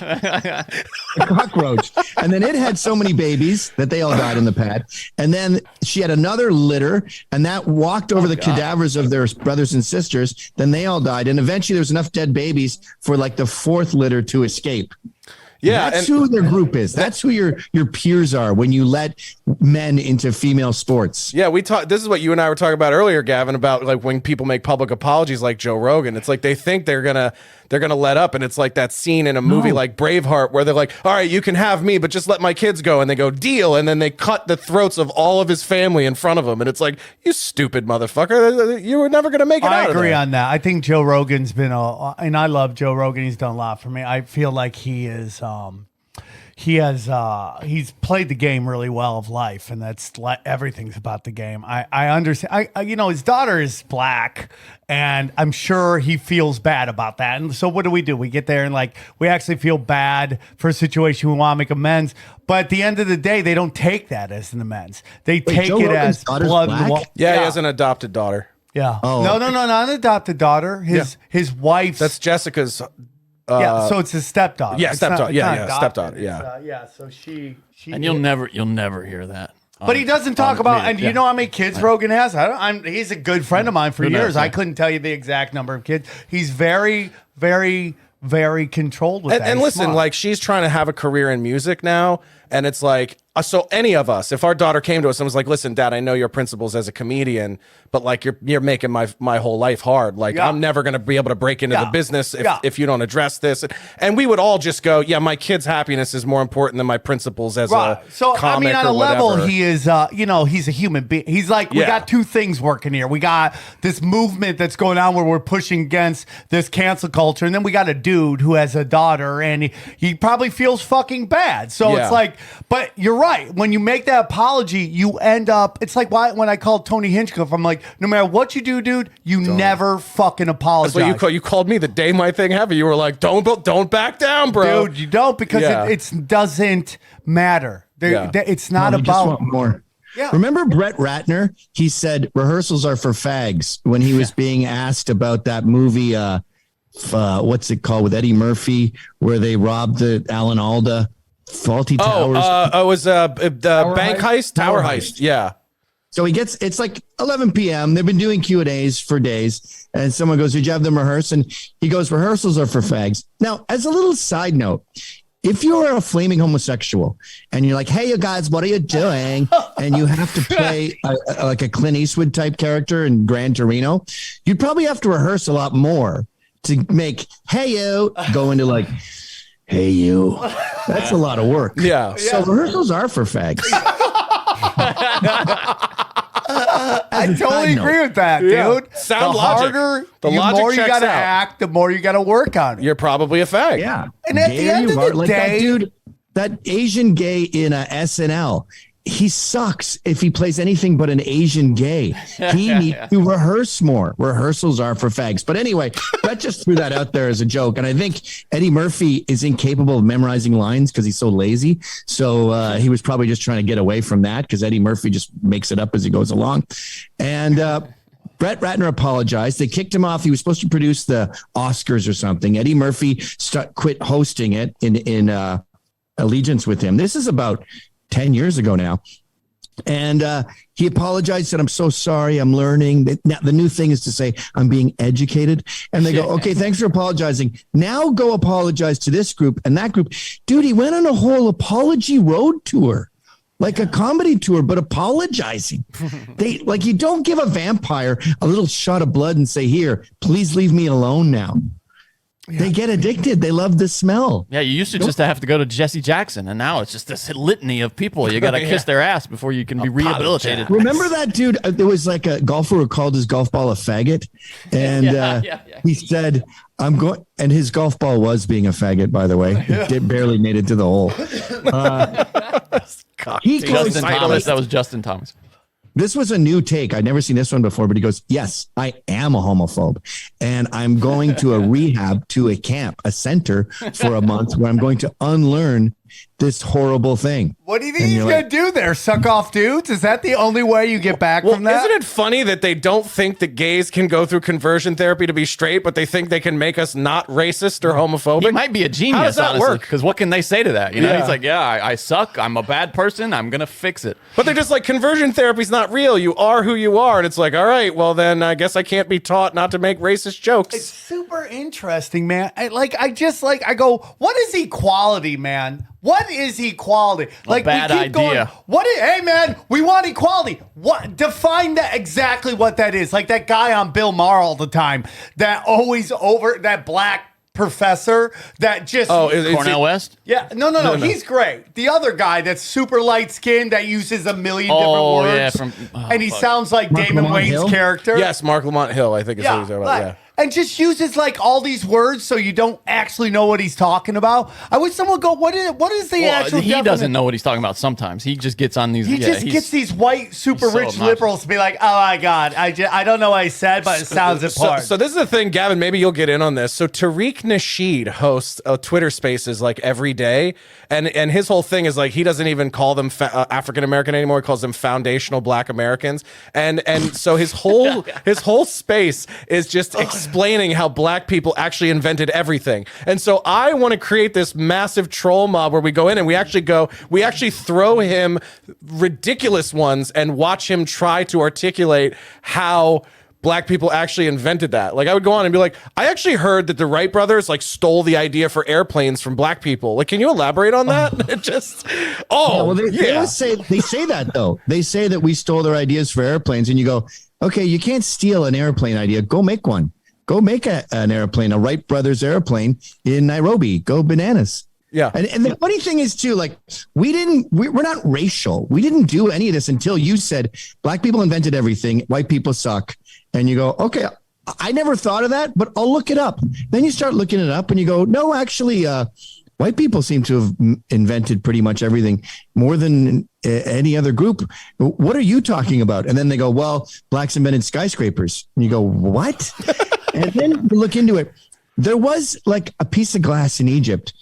A cockroach. And then it had so many babies that they all died in the pad. And then she had another litter, and that walked over the cadavers of their brothers and sisters. Then they all died. And eventually there was enough dead babies for like the fourth litter to escape. Yeah, that's who their group is. That's who your peers are when you let men into female sports. Yeah, we talked. This is what you and I were talking about earlier, Gavin, about like when people make public apologies, like Joe Rogan. It's like they think they're gonna let up, and it's like that scene in a movie like Braveheart where they're like, "All right, you can have me, but just let my kids go," and they go, "Deal," and then they cut the throats of all of his family in front of him, and it's like, you stupid motherfucker, you were never gonna make it. I agree on that. I think Joe Rogan's been and I love Joe Rogan. He's done a lot for me. I feel like he is. He's played the game really well of life, and that's everything's about the game. I understand. His daughter is black, and I'm sure he feels bad about that. And so what do? We get there and like we actually feel bad for a situation. We want to make amends, but at the end of the day, they don't take that as an amends. They take Joe it Rogan's as daughter's blood. black? Yeah, he has an adopted daughter. Yeah. Oh. No, not an adopted daughter. His wife's. That's Jessica's. So it's his stepdaughter. Yeah, It's stepdaughter. not Yeah, stepdaughter. It's, Yeah. So she. And you'll never hear that. But he doesn't talk about. And do you know how many kids Rogan has? He's a good friend of mine for Who knows, years. yeah. I couldn't tell you the exact number of kids. He's very, very, very controlled with that. And He's listen, smart. like she's trying to have a career in music now, and it's like, so any of us, if our daughter came to us and was like, "Listen, Dad, I know your principles as a comedian, but like you're making my whole life hard. Like I'm never gonna be able to break into the business if you don't address this." And we would all just go, "Yeah, my kid's happiness is more important than my principles as a So comic on a or level, whatever." he is. He's a human being. He's like we got two things working here. We got this movement that's going on where we're pushing against this cancel culture, and then we got a dude who has a daughter, and he probably feels fucking bad. So it's like, but you're right. When you make that apology, you end up. It's like when I called Tony Hinchcliffe, I'm like, no matter what you do, dude, you never fucking apologize. That's what you called me the day my thing happened. You were like, "Don't back down, bro." Dude, you don't because it doesn't matter. It's not You just about want more. Yeah. Remember Brett Ratner? He said rehearsals are for fags when he was being asked about that movie. What's it called with Eddie Murphy, where they robbed the Alan Alda Faulty Towers? It was bank heist, tower heist. Yeah. So it's like 11 p.m. They've been doing Q&As for days. And someone goes, "Did you have them rehearse?" And he goes, "Rehearsals are for fags." Now, as a little side note, if you're a flaming homosexual and you're like, "Hey, you guys, what are you doing?" and you have to play like a Clint Eastwood type character in Gran Torino, you'd probably have to rehearse a lot more to make "Hey, you" go into like "Hey, you." That's a lot of work. Yeah. So rehearsals are for fags. I totally agree with that, dude. Sound the logic. harder, The the logic more you checks got to out. act, the more you got to work on it. You're probably a fag. Yeah. And at the end of the like day- that dude, that Asian gay in SNL, he sucks if he plays anything but an Asian gay. He needs to rehearse more. Rehearsals are for fags. But anyway, Brett just threw that out there as a joke. And I think Eddie Murphy is incapable of memorizing lines because he's so lazy. So he was probably just trying to get away from that because Eddie Murphy just makes it up as he goes along. And Brett Ratner apologized. They kicked him off. He was supposed to produce the Oscars or something. Eddie Murphy quit hosting it in allegiance with him. This is about 10 years ago now. And he apologized, said, I'm so sorry, I'm learning. Now, the new thing is to say, I'm being educated. And they go, okay, thanks for apologizing. Now go apologize to this group and that group. Dude, he went on a whole apology road tour, like a comedy tour, but apologizing. You don't give a vampire a little shot of blood and say, here, please leave me alone now. Yeah. They get addicted. They love the smell. Yeah, you used to just have to go to Jesse Jackson, and now it's just this litany of people. You got to kiss their ass before you can be rehabilitated. Remember that dude? There was like a golfer who called his golf ball a faggot, and he said, "I'm going." And his golf ball was being a faggot, by the way. It barely made it to the hole. Justin Thomas. That was Justin Thomas. This was a new take. I'd never seen this one before, but he goes, yes, I am a homophobe. And I'm going to a rehab, to a camp, a center for a month where I'm going to unlearn this horrible thing. What do you think he's going to do there? Suck off dudes? Is that the only way you get back from that? Isn't it funny that they don't think that gays can go through conversion therapy to be straight, but they think they can make us not racist or homophobic? He might be a genius, How does that honestly, work? because what can they say to that? You know, he's like, I suck. I'm a bad person. I'm going to fix it. But they're just like, conversion therapy's not real. You are who you are. And it's like, all right, well, then I guess I can't be taught not to make racist jokes. It's super interesting, man. I go, what is equality, man? What is equality? Like, bad we keep idea. Going, hey, man, we want equality. What? Define that exactly what that is. Like that guy on Bill Maher all the time that always that black professor that just Cornel West? Yeah, no, he's great. The other guy that's super light skinned that uses a million different words, and he sounds like Mark Damon Lamont Wayne's Hill? character. Yes, Mark Lamont Hill, I think is what he's talking about. Yeah. And just uses like all these words so you don't actually know what he's talking about. I wish someone would go, what is the actual He doesn't know what he's talking about sometimes. He just gets on these. He just gets these white, super rich obnoxious. liberals to be like, oh my God, I don't know what I said, but it sounds apart. So this is the thing, Gavin, maybe you'll get in on this. So Tariq Nasheed hosts Twitter Spaces like every day. And his whole thing is like, he doesn't even call them African-American anymore. He calls them foundational Black Americans. And so his whole space is just explaining how Black people actually invented everything. And so I want to create this massive troll mob where we go in and we actually throw him ridiculous ones and watch him try to articulate how Black people actually invented that. Like, I would go on and be like, I actually heard that the Wright brothers like stole the idea for airplanes from Black people. Like, can you elaborate on that? They say that though. They say that we stole their ideas for airplanes, and you go, okay, you can't steal an airplane idea. Go make one. Go make an airplane, a Wright brothers airplane in Nairobi. Go bananas. Yeah. And the funny thing is too, like, we're not racial. We didn't do any of this until you said Black people invented everything. White people suck. And you go, okay, I never thought of that, but I'll look it up. Then you start looking it up and you go, no, actually, white people seem to have invented pretty much everything more than any other group. What are you talking about? And then they go, well, Blacks invented skyscrapers. And you go, what? And then you look into it. There was like a piece of glass in Egypt.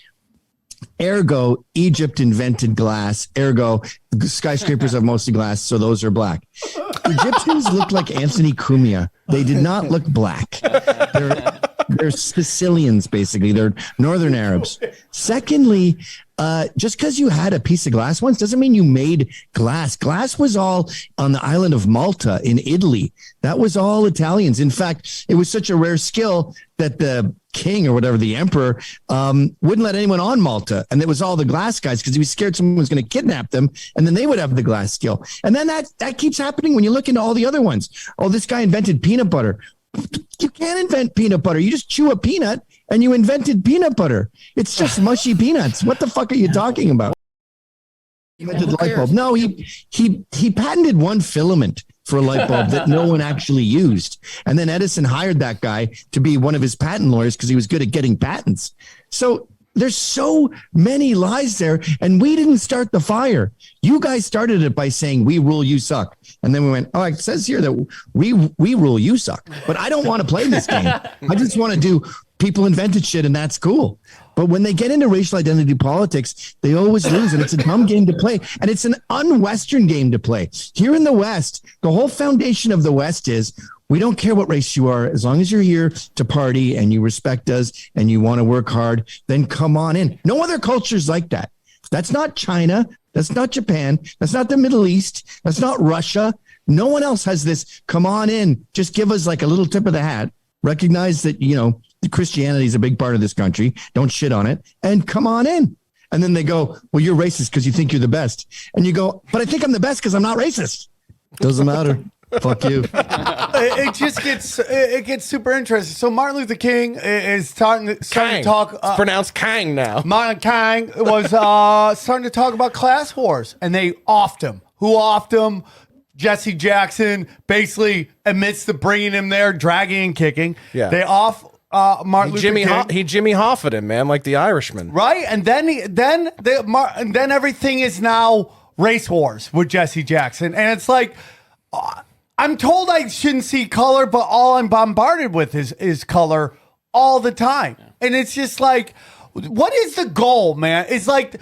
Ergo, Egypt invented glass. Ergo, skyscrapers are mostly glass, so those are Black. Egyptians look like Anthony Cumia. They did not look Black. They're Sicilians, basically. They're Northern Arabs. Secondly, just because you had a piece of glass once doesn't mean you made glass. Glass was all on the island of Malta in Italy. That was all Italians. In fact, it was such a rare skill that the king or whatever, the emperor, wouldn't let anyone on Malta. And it was all the glass guys because he was scared someone was going to kidnap them. And then they would have the glass skill. And then that keeps happening when you look into all the other ones. Oh, this guy invented peanut butter. You can't invent peanut butter. You just chew a peanut and you invented peanut butter. It's just mushy peanuts. What the fuck are you talking about? He invented the light bulb. No, he patented one filament for a light bulb that no one actually used. And then Edison hired that guy to be one of his patent lawyers because he was good at getting patents. So there's so many lies there, and we didn't start the fire. You guys started it by saying, we rule, you suck. And then we went, oh, it says here that we rule, you suck. But I don't want to play this game. I just want to do people invented shit, and that's cool. But when they get into racial identity politics, they always lose, and it's a dumb game to play. And it's an un-Western game to play. Here in the West, the whole foundation of the West is we don't care what race you are. As long as you're here to party and you respect us and you want to work hard, then come on in. No other culture's like that. That's not China. That's not Japan. That's not the Middle East. That's not Russia. No one else has this. Come on in. Just give us like a little tip of the hat. Recognize that, Christianity is a big part of this country. Don't shit on it. And come on in. And then they go, well, you're racist because you think you're the best. And you go, but I think I'm the best because I'm not racist. Doesn't matter. Fuck you. It just gets super interesting. So Martin Luther King is starting to talk. It's pronounced Kang now. Martin King was starting to talk about class wars, and they offed him. Who offed him? Jesse Jackson basically admits to bringing him there, dragging and kicking. Yeah. They off Martin Luther King. He Jimmy Hoffa him, man, like the Irishman. Right, and then everything is now race wars with Jesse Jackson, and it's like. I'm told I shouldn't see color, but all I'm bombarded with is color all the time. Yeah. And it's just like, what is the goal, man? It's like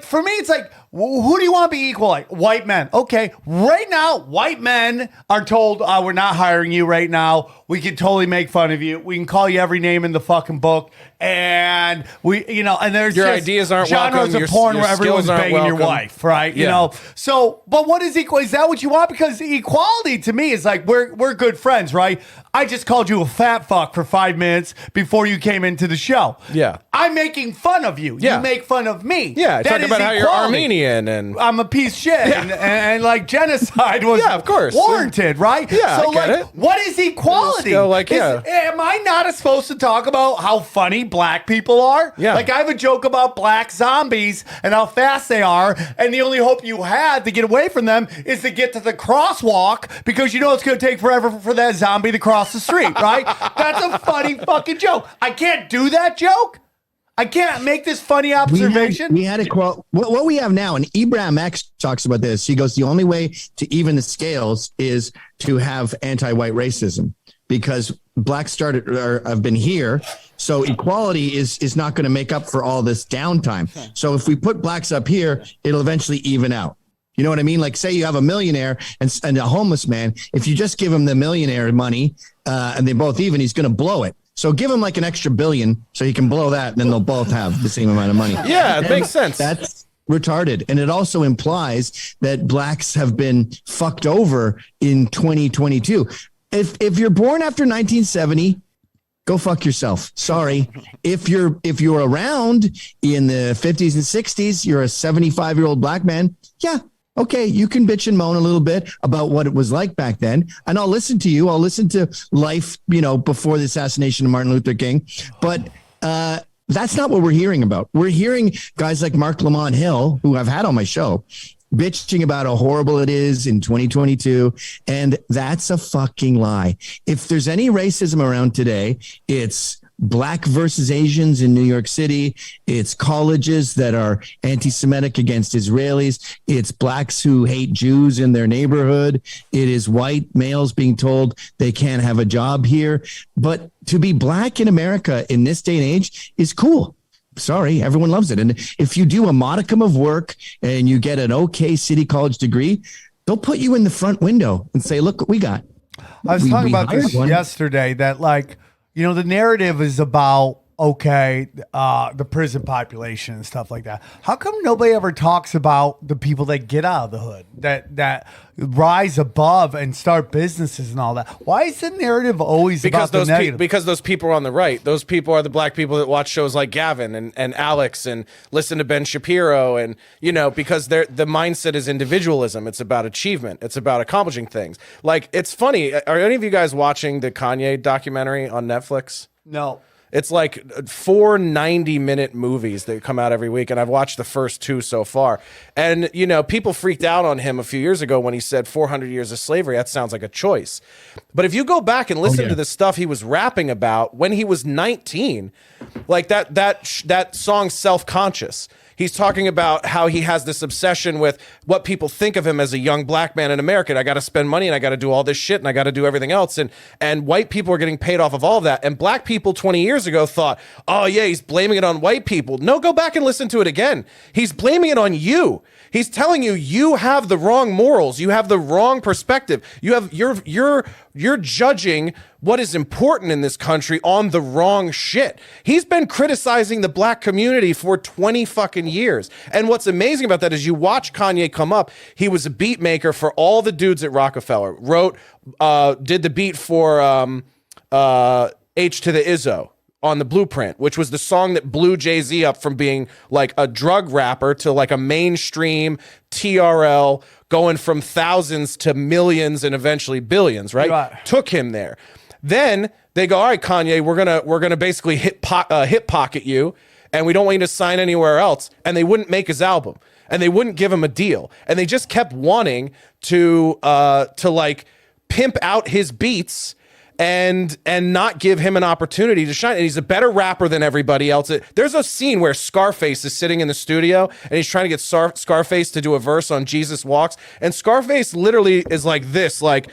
for me, it's like, who do you want to be equal like? White men. Okay. Right now, white men are told, we're not hiring you right now. We can totally make fun of you. We can call you every name in the fucking book. And and there's your just ideas aren't genres welcome. of porn your where everyone's banging welcome. your wife, right? Yeah. So, but what is equal? Is that what you want? Because equality to me is like, we're good friends, right? I just called you a fat fuck for 5 minutes before you came into the show. Yeah. I'm making fun of you. Yeah. You make fun of me. Yeah. That Talk is about how you're equality. Armenian and I'm a piece of shit. Yeah. And like genocide was of course. warranted, right? Yeah, So I get like, it. what is equality? Still, like, Am I not supposed to talk about how funny black people are? Yeah. Like I have a joke about black zombies and how fast they are, and the only hope you had to get away from them is to get to the crosswalk because it's going to take forever for that zombie to cross the street, right? That's a funny fucking joke. I can't do that joke. I can't make this funny observation. We had a quote. What we have now, and Ibrahim X talks about this. He goes, the only way to even the scales is to have anti-white racism because blacks have been here. So equality is not going to make up for all this downtime. So if we put blacks up here, it'll eventually even out. You know what I mean? Like say you have a millionaire and a homeless man. If you just give him the millionaire money and they both even, he's going to blow it. So give him like an extra $1 billion so he can blow that, and then they'll both have the same amount of money. Yeah, it makes sense. That's retarded. And it also implies that blacks have been fucked over in 2022. If you're born after 1970, go fuck yourself. Sorry. If you're around in the 50s and 60s, you're a 75-year-old black man. Yeah. Okay, you can bitch and moan a little bit about what it was like back then, and I'll listen to you. I'll listen to life, before the assassination of Martin Luther King. But that's not what we're hearing about. We're hearing guys like Mark Lamont Hill, who I've had on my show, bitching about how horrible it is in 2022, and that's a fucking lie. If there's any racism around today, it's Black versus Asians in New York City. It's colleges that are anti-Semitic against Israelis. It's blacks who hate Jews in their neighborhood. It is white males being told they can't have a job here. But to be black in America in this day and age is cool. Sorry, everyone loves it. And if you do a modicum of work and you get an okay city college degree, they'll put you in the front window and say, look what we got. I was talking about this yesterday that the narrative is about, the prison population and stuff like that. How come nobody ever talks about the people that get out of the hood, that rise above and start businesses and all that? Why is the narrative always about the negative? Because those people are on the right. Those people are the black people that watch shows like Gavin and Alex and listen to Ben Shapiro and, because the mindset is individualism. It's about achievement. It's about accomplishing things. Like, it's funny. Are any of you guys watching the Kanye documentary on Netflix? No. It's like 4 90-minute movies that come out every week, and I've watched the first 2 so far. And, people freaked out on him a few years ago when he said 400 years of slavery. That sounds like a choice. But if you go back and listen to the stuff he was rapping about when he was 19, like that song Self-Conscious, he's talking about how he has this obsession with what people think of him as a young black man in America. I got to spend money and I got to do all this shit and I got to do everything else. And white people are getting paid off of all of that. And black people 20 years ago thought, oh yeah, he's blaming it on white people. No, go back and listen to it again. He's blaming it on you. He's telling you have the wrong morals. You have the wrong perspective. You're judging what is important in this country on the wrong shit. He's been criticizing the black community for 20 fucking years. And what's amazing about that is you watch Kanye come up. He was a beat maker for all the dudes at Rockefeller, did the beat for H to the Izzo on the Blueprint, which was the song that blew Jay-Z up from being like a drug rapper to like a mainstream TRL, going from thousands to millions and eventually billions, right? Took him there. Then they go, all right, Kanye, we're gonna basically hip pocket you, and we don't want you to sign anywhere else. And they wouldn't make his album, and they wouldn't give him a deal, and they just kept wanting to like pimp out his beats and not give him an opportunity to shine. And he's a better rapper than everybody else. There's a scene where Scarface is sitting in the studio and he's trying to get Scarface to do a verse on Jesus Walks. And Scarface literally is like this, like,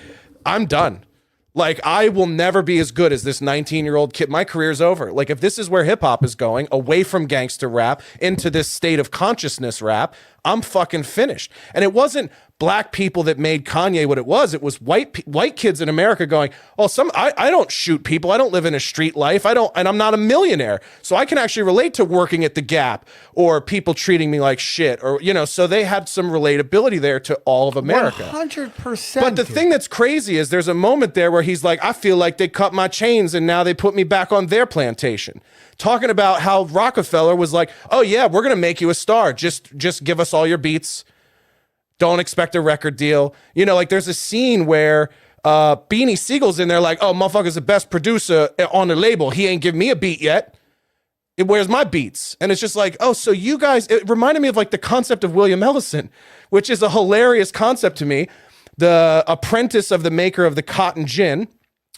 I'm done. Like, I will never be as good as this 19-year-old kid. My career's over. Like, if this is where hip hop is going, away from gangster rap into this state of consciousness rap, I'm fucking finished. And it wasn't black people that made Kanye what it was. It was white kids in America going, oh, I don't shoot people. I don't live in a street life. And I'm not a millionaire. So I can actually relate to working at the Gap or people treating me like shit, or, you know, so they had some relatability there to all of America. 100%. But the thing that's crazy is there's a moment there where he's like, I feel like they cut my chains and now they put me back on their plantation. Talking about how Rockefeller was like, oh yeah, we're going to make you a star. Just give us all your beats. Don't expect a record deal. You know, like there's a scene where Beanie Siegel's in there like, oh, motherfucker's the best producer on the label. He ain't giving me a beat yet. Where's my beats? And it's just like, oh, so you guys, it reminded me of like the concept of William Ellison, which is a hilarious concept to me. The apprentice of the maker of the cotton gin,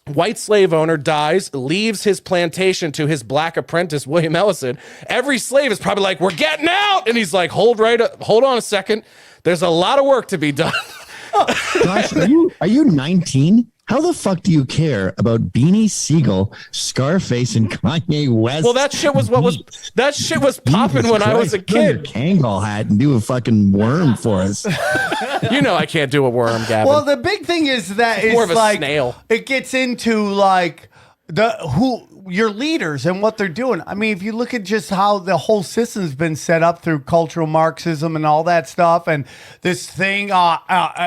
white slave owner, dies, leaves his plantation to his black apprentice, William Ellison. Every slave is probably like, we're getting out. And he's like, hold on a second. There's a lot of work to be done. Gosh, are you 19? How the fuck do you care about Beanie Siegel, Scarface, and Kanye West? Well, that shit was popping when I was a kid. Kangol hat and do a fucking worm for us. You know I can't do a worm, Gavin. Well, the big thing is that it's more of a like snail. It gets into like your leaders and what they're doing. I mean, if you look at just how the whole system's been set up through cultural Marxism and all that stuff, and this thing,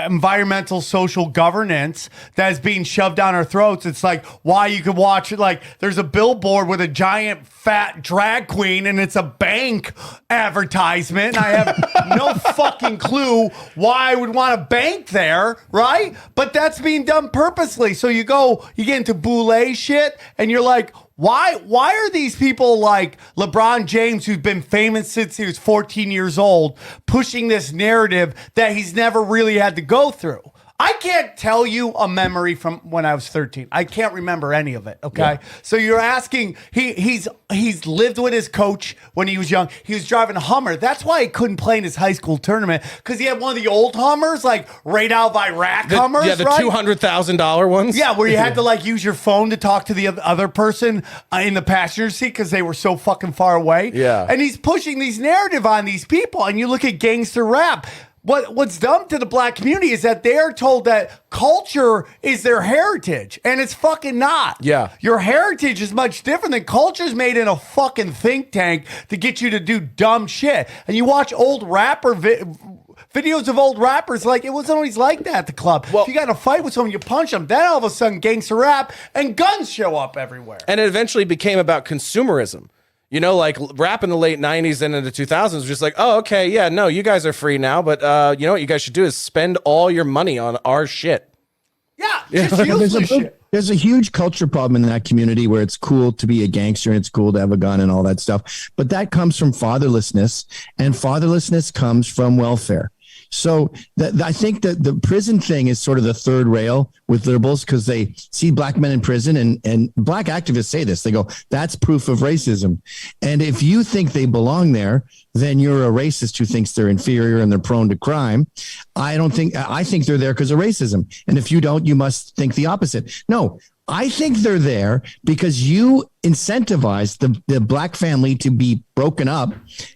environmental social governance that's being shoved down our throats. It's like why you could watch it. Like there's a billboard with a giant fat drag queen and it's a bank advertisement. I have no fucking clue why I would want a bank there, right? But that's being done purposely. So you get into boule shit and you're like, why are these people like LeBron James, who's been famous since he was 14 years old, pushing this narrative that he's never really had to go through? I can't tell you a memory from when I was 13. I can't remember any of it. Okay. Yeah. So you're asking, he's lived with his coach when he was young. He was driving a Hummer. That's why he couldn't play in his high school tournament, because he had one of the old Hummers, like right out of Iraq Hummers. Yeah, the right? $200,000 ones. Yeah, where you had to like use your phone to talk to the other person in the passenger seat because they were so fucking far away. Yeah. And he's pushing these narrative on these people. And you look at gangster rap. What's dumb to the black community is that they're told that culture is their heritage, and it's fucking not. Yeah. Your heritage is much different than culture's made in a fucking think tank to get you to do dumb shit. And you watch old rapper videos of old rappers, like it wasn't always like that at the club. Well, if you got in a fight with someone, you punch them. Then all of a sudden, gangster rap and guns show up everywhere. And it eventually became about consumerism. You know, like rap in the late 90s and into the 2000s was just like, oh, okay, yeah, no, you guys are free now, but you know what you guys should do is spend all your money on our shit. Yeah, just useless shit. There's a huge culture problem in that community where it's cool to be a gangster and it's cool to have a gun and all that stuff. But that comes from fatherlessness, and fatherlessness comes from welfare. So I think that the prison thing is sort of the third rail with liberals, because they see black men in prison, and black activists say this. They go, that's proof of racism. And if you think they belong there, then you're a racist who thinks they're inferior and they're prone to crime. I think they're there because of racism. And if you don't, you must think the opposite. No, I think they're there because you incentivized the black family to be broken up.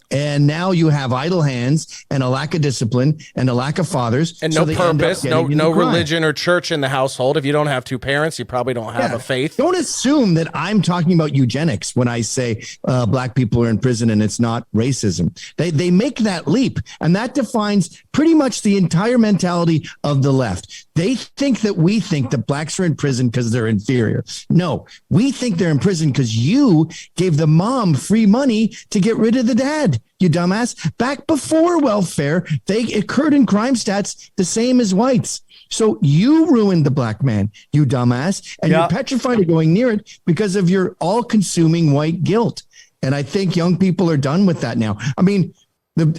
And now you have idle hands and a lack of discipline and a lack of fathers. And so no they end up purpose, getting into no crime. religion or church in the household. If you don't have two parents, you probably don't have a faith. Don't assume that I'm talking about eugenics when I say black people are in prison and it's not racism. They make that leap, and that defines pretty much the entire mentality of the left. They think that we think that blacks are in prison because they're inferior. No, we think they're in prison because you gave the mom free money to get rid of the dad, you dumbass. Back before welfare, they occurred in crime stats the same as whites. So you ruined the black man, you dumbass, and you're petrified of going near it because of your all-consuming white guilt. And I think young people are done with that now. I mean,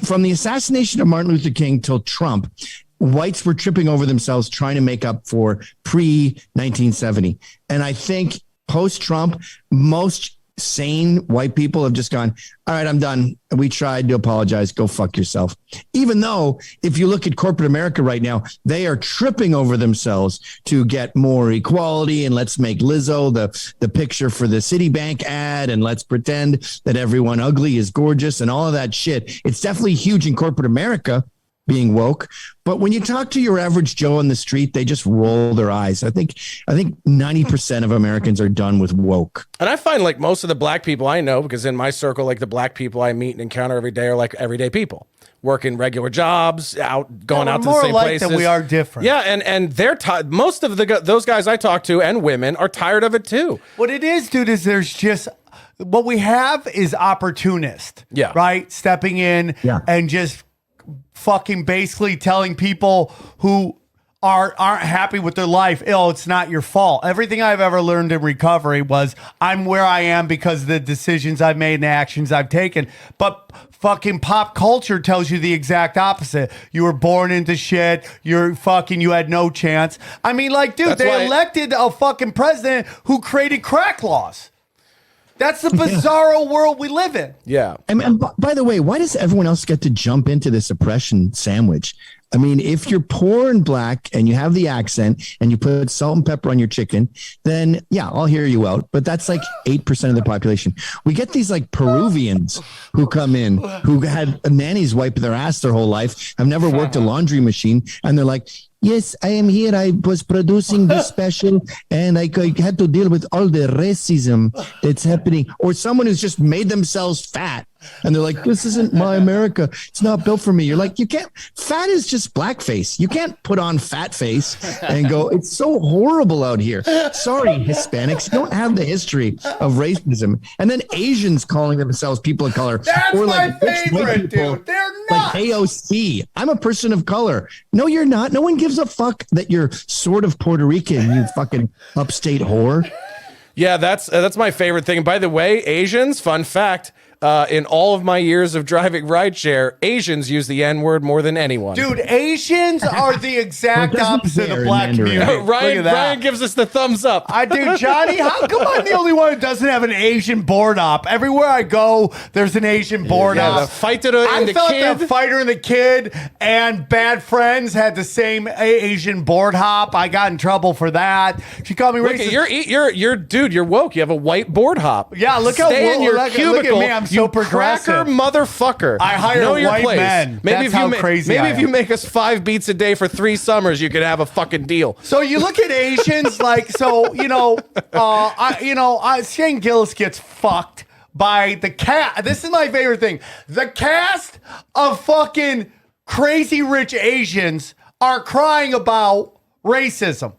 from the assassination of Martin Luther King till Trump, whites were tripping over themselves trying to make up for pre-1970. And I think post-Trump, most sane white people have just gone, all right, I'm done. We tried to apologize. Go fuck yourself. Even though if you look at corporate America right now, they are tripping over themselves to get more equality. And let's make Lizzo the picture for the Citibank ad. And let's pretend that everyone ugly is gorgeous and all of that shit. It's definitely huge in corporate America, being woke. But when you talk to your average Joe on the street, they just roll their eyes. I think 90% of Americans are done with woke. And I find like most of the black people I know, because in my circle, like the black people I meet and encounter every day are like everyday people working regular jobs, out going out to the same places. Than we are different. Yeah, and they're most of those guys I talk to and women are tired of it too. What it is, dude, is there's just what we have is opportunist. Yeah. Right? Stepping in and just fucking basically telling people who aren't happy with their life, it's not your fault. Everything I've ever learned in recovery was I'm where I am because of the decisions I've made and the actions I've taken. But fucking pop culture tells you the exact opposite. You were born into shit. You had no chance. I mean, like, dude, they elected a fucking president who created crack laws. That's the bizarro world we live in. Yeah. And by the way, why does everyone else get to jump into this oppression sandwich? I mean, if you're poor and black and you have the accent and you put salt and pepper on your chicken, then yeah, I'll hear you out. But that's like 8% of the population. We get these like Peruvians who come in, who had nannies wipe their ass their whole life, have never worked a laundry machine. And they're like, yes, I am here. I was producing this special and I had to deal with all the racism that's happening. Or someone who's just made themselves fat. And they're like, this isn't my America. It's not built for me. You're like, you can't. Fat is just blackface. You can't put on fat face and go, it's so horrible out here. Sorry, Hispanics. You don't have the history of racism. And then Asians calling themselves people of color. That's or my like favorite, dude. They're not. Like AOC. I'm a person of color. No, you're not. No one gives a fuck that you're sort of Puerto Rican, you fucking upstate whore. Yeah, that's my favorite thing. By the way, Asians, fun fact, in all of my years of driving rideshare, Asians use the N-word more than anyone. Dude, Asians are the exact opposite of black community. Ryan gives us the thumbs up. I do, Johnny. How come I'm the only one who doesn't have an Asian board op? Everywhere I go, there's an Asian board op. The Fighter and the felt Kid. that Fighter and the Kid and Bad Friends had the same Asian board hop. I got in trouble for that. She called me racist. You're woke. You have a white board hop. Yeah, look Stay how in your look cubicle. at me. I'm so progressive. Cracker motherfucker. I hire know your white place. men. Maybe That's how crazy I Maybe if am. you make us 5 beats a day for 3 summers, you could have a fucking deal. So you look at Asians like, Shane Gillis gets fucked by the cast. This is my favorite thing. The cast of fucking Crazy Rich Asians are crying about racism.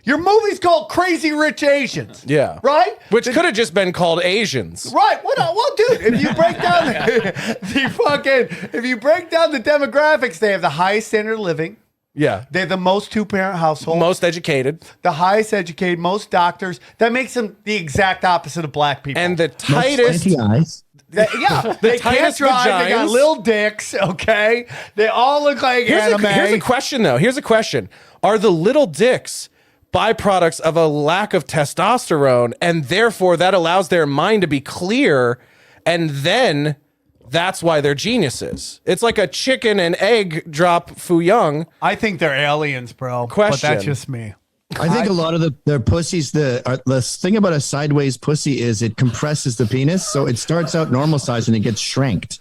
Your movie's called Crazy Rich Asians. Yeah. Right? Which could have just been called Asians. Right. Well, dude, if you break down if you break down the demographics, they have the highest standard of living. Yeah. They're the most 2-parent household. Most educated. The highest educated, most doctors. That makes them the exact opposite of black people. And the tightest. Eyes. They can't drive. They got vaginas. little dicks, okay? They all look like anime. Here's a question, though. Here's a question. Are the little dicks byproducts of a lack of testosterone, and therefore that allows their mind to be clear, and then that's why they're geniuses? It's like a chicken and egg drop Fu Young. I think they're aliens, bro. Question. But that's just me. I think a lot of their pussies, the thing about a sideways pussy is it compresses the penis. So it starts out normal size and it gets shranked.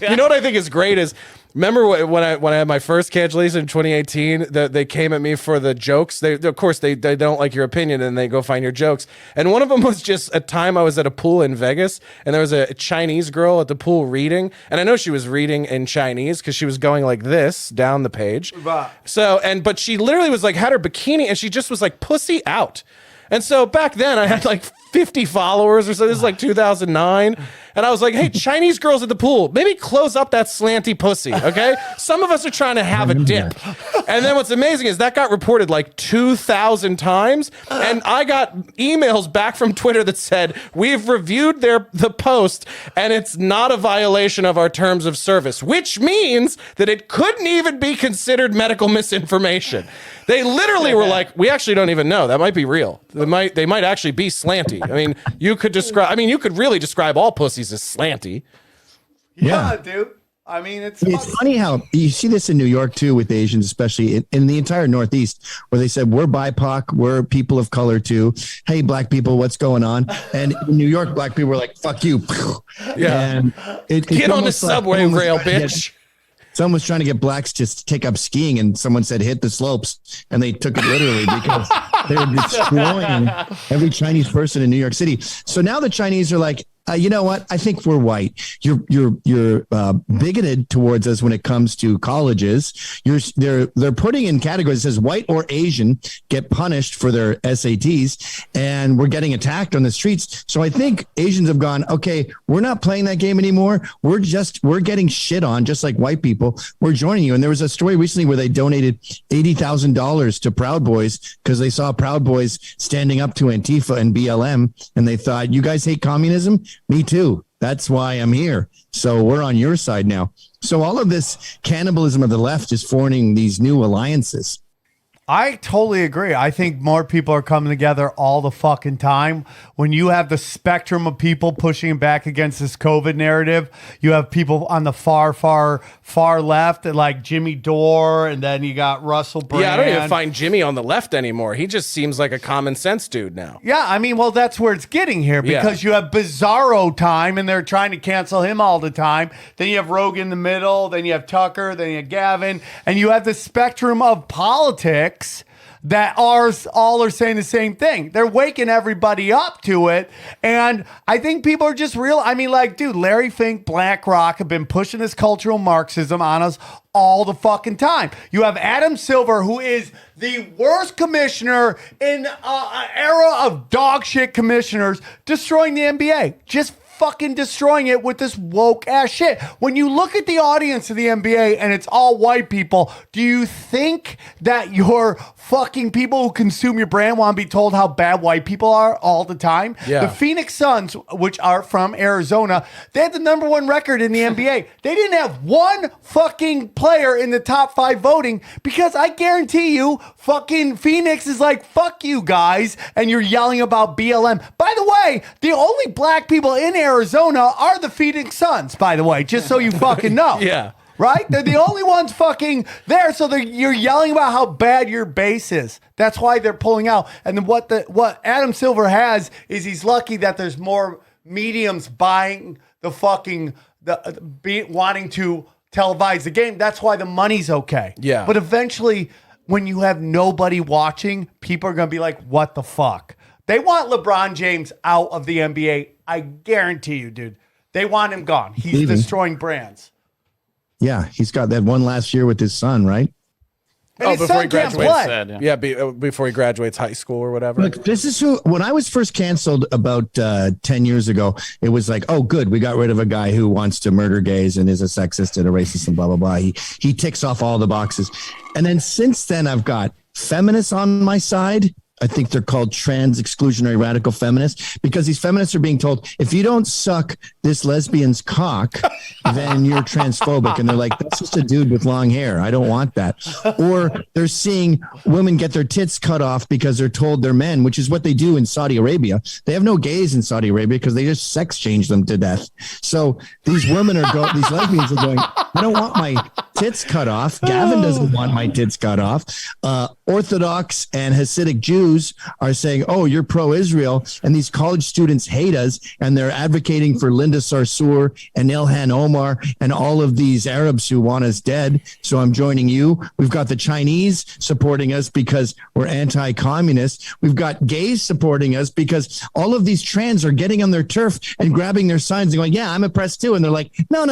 You know what I think is great is, remember when I had my first cancellation in 2018, they came at me for the jokes. Of course, they don't like your opinion and they go find your jokes. And one of them was just a time I was at a pool in Vegas and there was a Chinese girl at the pool reading. And I know she was reading in Chinese because she was going like this down the page. But she literally was like, had her bikini and she just was like, pussy out. And so back then I had like 50 followers or so. This is like 2009. And I was like, hey, Chinese girls at the pool, maybe close up that slanty pussy, okay? Some of us are trying to have a dip. And then what's amazing is that got reported like 2,000 times. And I got emails back from Twitter that said, we've reviewed the post and it's not a violation of our terms of service, which means that it couldn't even be considered medical misinformation. They literally were like, we actually don't even know. That might be real. They might actually be slanty. I mean, you could really describe all pussies as slanty. Yeah, dude. I mean, it's funny how you see this in New York too with Asians, especially in the entire Northeast, where they said we're BIPOC, we're people of color too. Hey, black people, what's going on? And in New York, black people were like, "Fuck you." Yeah, and get on the subway rail, bitch. Someone was trying to get blacks to take up skiing, and someone said, hit the slopes. And they took it literally because they were destroying every Chinese person in New York City. So now the Chinese are like, you know what? I think we're white. You're bigoted towards us when it comes to colleges. They're putting in categories that says white or Asian get punished for their SATs, and we're getting attacked on the streets. So I think Asians have gone, okay, we're not playing that game anymore. We're getting shit on just like white people. We're joining you. And there was a story recently where they donated $80,000 to Proud Boys because they saw Proud Boys standing up to Antifa and BLM, and they thought, you guys hate communism? Me too. That's why I'm here. So we're on your side now. So all of this cannibalism of the left is forming these new alliances. I totally agree. I think more people are coming together all the fucking time. When you have the spectrum of people pushing back against this COVID narrative, you have people on the far left, like Jimmy Dore, and then you got Russell Brand. Yeah, I don't even find Jimmy on the left anymore. He just seems like a common sense dude now. Yeah, I mean, well, that's where it's getting here because you have Bizarro time, and they're trying to cancel him all the time. Then you have Rogan in the middle. Then you have Tucker. Then you have Gavin. And you have the spectrum of politics that all are saying the same thing. They're waking everybody up to it. And I think people are just real. I mean, like, dude, Larry Fink, BlackRock have been pushing this cultural Marxism on us all the fucking time. You have Adam Silver, who is the worst commissioner in an era of dog shit commissioners, destroying the NBA. Just fucking destroying it with this woke ass shit. When you look at the audience of the NBA and it's all white people, do you think that your fucking people who consume your brand want to be told how bad white people are all the time? Yeah. The Phoenix Suns, which are from Arizona, they had the #1 record in the NBA. They didn't have one fucking player in the top 5 voting because I guarantee you fucking Phoenix is like, fuck you guys, and you're yelling about BLM. By the way, the only black people in Arizona are the Phoenix Suns, by the way, just so you fucking know. Yeah. Right? They're the only ones fucking there, so you're yelling about how bad your base is. That's why they're pulling out. And then what Adam Silver has is he's lucky that there's more mediums buying the fucking wanting to televise the game. That's why the money's okay. Yeah. But eventually, when you have nobody watching, people are gonna be like, "What the fuck?" They want LeBron James out of the NBA. I guarantee you, dude. They want him gone. He's destroying brands. Yeah, he's got that one last year with his son, right? And before he graduates. Yeah. Before he graduates high school or whatever. Look, this is who, when I was first canceled about 10 years ago, it was like, oh, good, we got rid of a guy who wants to murder gays and is a sexist and a racist and blah, blah, blah. He ticks off all the boxes. And then since then, I've got feminists on my side. I think they're called trans exclusionary radical feminists because these feminists are being told, if you don't suck this lesbian's cock, then you're transphobic. And they're like, that's just a dude with long hair. I don't want that. Or they're seeing women get their tits cut off because they're told they're men, which is what they do in Saudi Arabia. They have no gays in Saudi Arabia because they just sex change them to death. So these women these lesbians are going, I don't want tits cut off. Gavin doesn't want my tits cut off. Orthodox and Hasidic Jews are saying, oh, you're pro-Israel, and these college students hate us, and they're advocating for Linda Sarsour and Ilhan Omar and all of these Arabs who want us dead. So I'm joining you. We've got the Chinese supporting us because we're anti-communist. We've got gays supporting us because all of these trans are getting on their turf and grabbing their signs and going, yeah, I'm oppressed too. And they're like, no.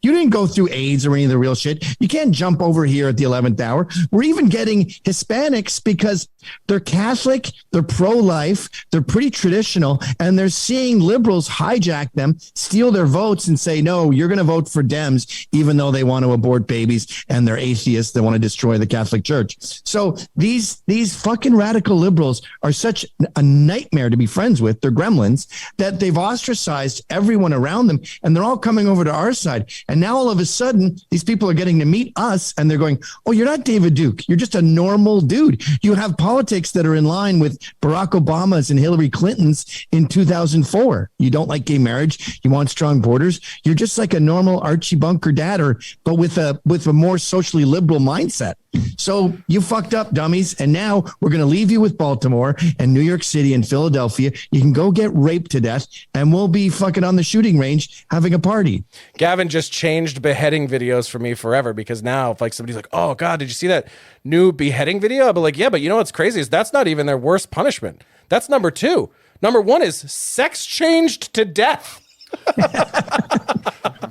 You didn't go through AIDS or any of the real shit. You can't jump over here at the 11th hour. We're even getting Hispanics because they're Catholic, they're pro-life, they're pretty traditional, and they're seeing liberals hijack them, steal their votes, and say, no, you're going to vote for Dems, even though they want to abort babies and they're atheists that want to destroy the Catholic Church. So these fucking radical liberals are such a nightmare to be friends with. They're gremlins that they've ostracized everyone around them, and they're all coming over to our side. And now all of a sudden, these people are getting to meet us, and they're going, oh, you're not David Duke. You're just a normal dude. You have politics that are in line with Barack Obama's and Hillary Clinton's in 2004. You don't like gay marriage. You want strong borders. You're just like a normal Archie Bunker dad, but with a more socially liberal mindset. So you fucked up, dummies. And now we're going to leave you with Baltimore and New York City and Philadelphia. You can go get raped to death, and we'll be fucking on the shooting range having a party. Gavin just changed beheading videos for me forever, because now if like somebody's like, oh God, did you see that new beheading video? I'll be like, yeah, but you know what's crazy is that's not even their worst punishment. That's number 2. Number 1 is sex changed to death.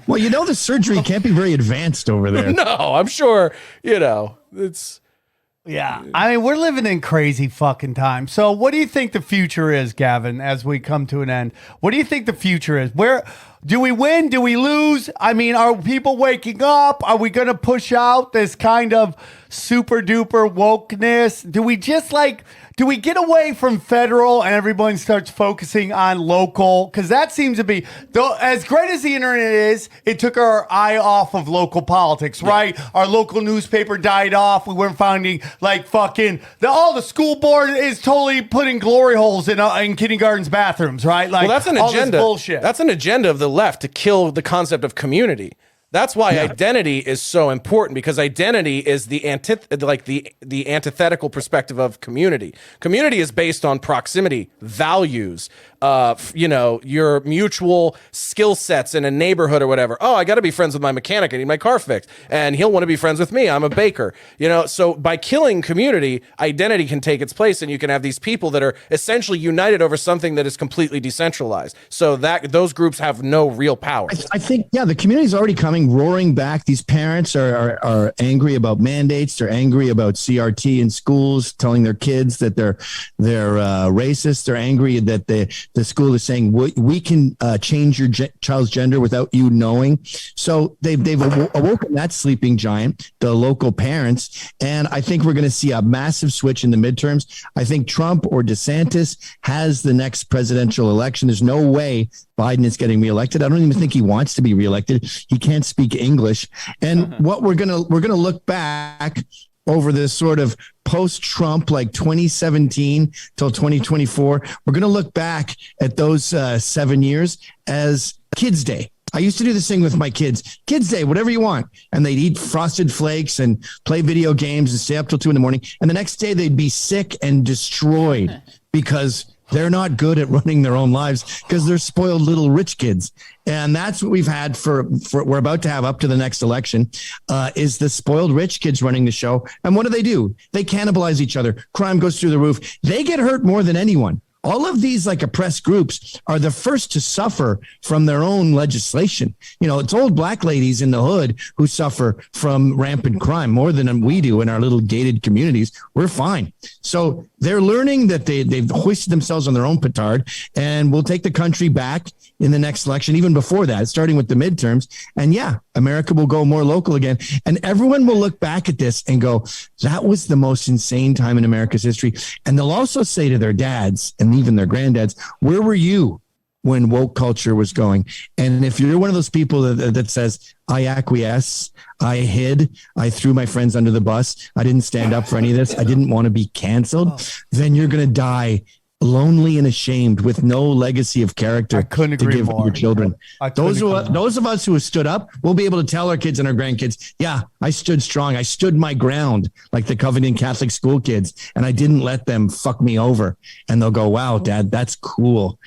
Well, you know, the surgery can't be very advanced over there. No, I'm sure, it's... Yeah. I mean, we're living in crazy fucking times. So what do you think the future is, Gavin, as we come to an end? What do you think the future is? Where do we win? Do we lose? I mean, are people waking up? Are we going to push out this kind of super duper wokeness? Do we just do we get away from federal and everyone starts focusing on local? Because that seems to be, though, as great as the internet is, it took our eye off of local politics, right? Our local newspaper died off. We weren't finding the school board is totally putting glory holes in kindergarten's bathrooms, right? Like, well, that's an all agenda. this bullshit. That's an agenda of the left to kill the concept of community. That's why identity is so important, because identity is the antithetical perspective of community. Community is based on proximity, values, your mutual skill sets in a neighborhood or whatever. Oh, I got to be friends with my mechanic. I need my car fixed, and he'll want to be friends with me. I'm a baker. So by killing community, identity can take its place, and you can have these people that are essentially united over something that is completely decentralized. So that those groups have no real power. I think, the community is already coming roaring back. These parents are angry about mandates. They're angry about CRT in schools, telling their kids that they're racist. They're angry that the school is saying we can change your child's gender without you knowing. So they've awoken that sleeping giant, the local parents, and I think we're going to see a massive switch in the midterms. I think Trump or DeSantis has the next presidential election. There's no way Biden is getting reelected. I don't even think he wants to be reelected. He can't speak English. And what we're gonna look back over this sort of post-Trump, like 2017 till 2024, we're going to look back at those 7 years as Kids Day. I used to do this thing with my kids. Kids Day, whatever you want. And they'd eat Frosted Flakes and play video games and stay up till 2 a.m. And the next day they'd be sick and destroyed because they're not good at running their own lives because they're spoiled little rich kids. And that's what we've had for we're about to have up to the next election, is the spoiled rich kids running the show. And what do? They cannibalize each other. Crime goes through the roof. They get hurt more than anyone. All of these oppressed groups are the first to suffer from their own legislation. It's old black ladies in the hood who suffer from rampant crime more than we do in our little gated communities. We're fine. So they're learning that they've hoisted themselves on their own petard, and we'll take the country back in the next election, even before that, starting with the midterms. And America will go more local again. And everyone will look back at this and go, that was the most insane time in America's history. And they'll also say to their dads and even their granddads, where were you when woke culture was going? And if you're one of those people that says, I acquiesce, I hid, I threw my friends under the bus, I didn't stand up for any of this, I didn't want to be canceled, then you're going to die lonely and ashamed with no legacy of character I couldn't to agree give more. your children. I couldn't agree more. Those of us who have stood up, we'll be able to tell our kids and our grandkids, yeah, I stood strong. I stood my ground like the Covenant Catholic school kids, and I didn't let them fuck me over. And they'll go, wow, Dad, that's cool.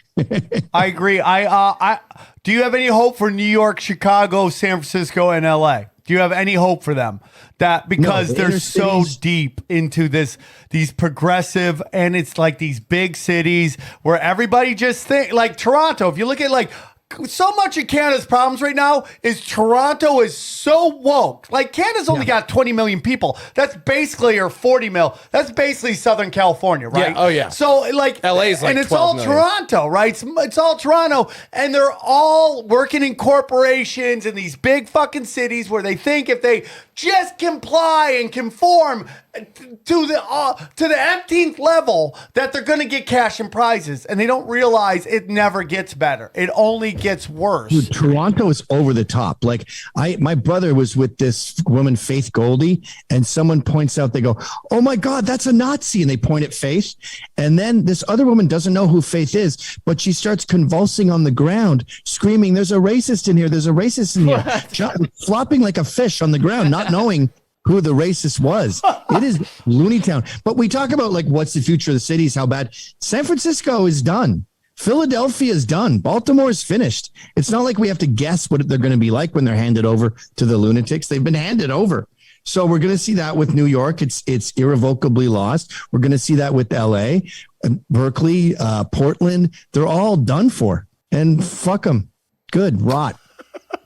I agree. I do you have any hope for New York, Chicago, San Francisco, and LA? Do you have any hope for them? That because the they're inner so cities- deep into these progressive, and it's like these big cities where everybody just think like Toronto. If you look at like so much of Canada's problems right now is Toronto is so woke. Like Canada's only got 20 million people. That's basically, or 40 mil. That's basically Southern California, right? Yeah. Oh, yeah. So like LA's like and it's 12 all million. Toronto, right? It's all Toronto, and they're all working in corporations in these big fucking cities where they think if they just comply and conform to the 18th level that they're going to get cash and prizes, and they don't realize it never gets better. It only gets worse. Dude, Toronto is over the top. Like my brother was with this woman, Faith Goldie, and someone points out, they go, oh my God, that's a Nazi. And they point at Faith. And then this other woman doesn't know who Faith is, but she starts convulsing on the ground, screaming, there's a racist in here. There's a racist in here. Flopping like a fish on the ground, not knowing who the racist was. It is Looney Town. But we talk about like, what's the future of the cities, how bad. San Francisco is done. Philadelphia is done. Baltimore is finished. It's not like we have to guess what they're going to be like when they're handed over to the lunatics. They've been handed over. So we're going to see that with New York. It's irrevocably lost. We're going to see that with LA, Berkeley, Portland. They're all done for. And fuck them. Good. Rot.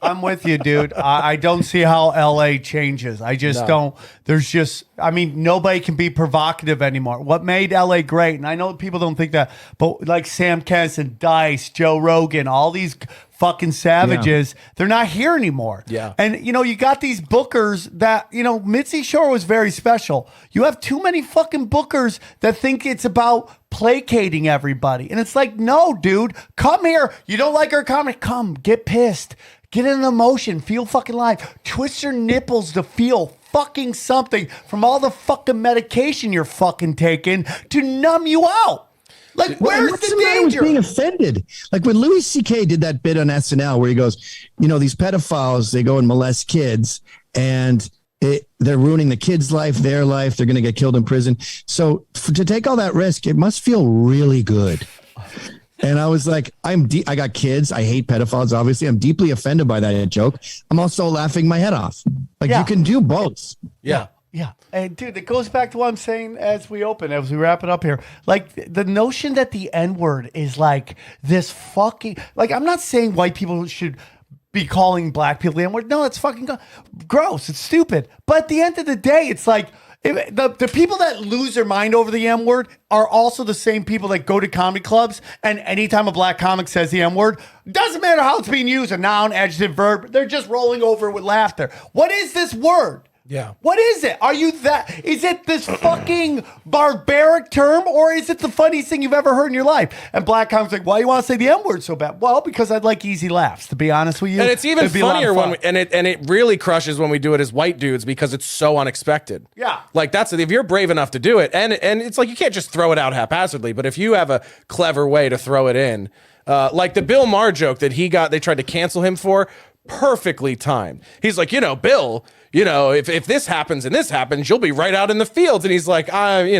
I'm with you, dude. I don't see how LA changes. I just don't. There's just, I mean, nobody can be provocative anymore. What made LA great, and I know people don't think that, but like Sam Kinison, Dice, Joe Rogan, all these fucking savages, they're not here anymore. Yeah. And, you know, you got these bookers that, you know, Mitzi Shore was very special. You have too many fucking bookers that think it's about placating everybody. And it's like, no, dude, come here. You don't like our comedy? Come, get pissed. Get in an emotion. Feel fucking live. Twist your nipples to feel fucking something from all the fucking medication you're fucking taking to numb you out. Like, where's what's the matter with danger? being offended? Like when Louis C.K. did that bit on SNL where he goes, you know, these pedophiles, they go and molest kids and they're ruining the kid's life, their life. They're going to get killed in prison. So to take all that risk, it must feel really good. And I was like, I got kids. I hate pedophiles. Obviously, I'm deeply offended by that joke. I'm also laughing my head off. Like you can do both. Yeah. Yeah. And dude, it goes back to what I'm saying as we wrap it up here. Like the notion that the N-word is like this fucking, like, I'm not saying white people should be calling black people the N-word. No, it's fucking gross. It's stupid. But at the end of the day, it's like, the people that lose their mind over the M-word are also the same people that go to comedy clubs, and anytime a black comic says the M-word, doesn't matter how it's being used, a noun, adjective, verb, they're just rolling over with laughter. What is this word? Yeah. What is it? Are you that? Is it this fucking barbaric term, or is it the funniest thing you've ever heard in your life? And black comics like, why do you want to say the M-word so bad? Well, because I'd like easy laughs, to be honest with you. And it's even It'd be a lot funnier of when fun. it really crushes when we do it as white dudes because it's so unexpected. Yeah. Like that's if you're brave enough to do it, and it's like you can't just throw it out haphazardly, but if you have a clever way to throw it in, like the Bill Maher joke that they tried to cancel him for, perfectly timed. He's like, Bill, if this happens and this happens, you'll be right out in the fields. And he's like, and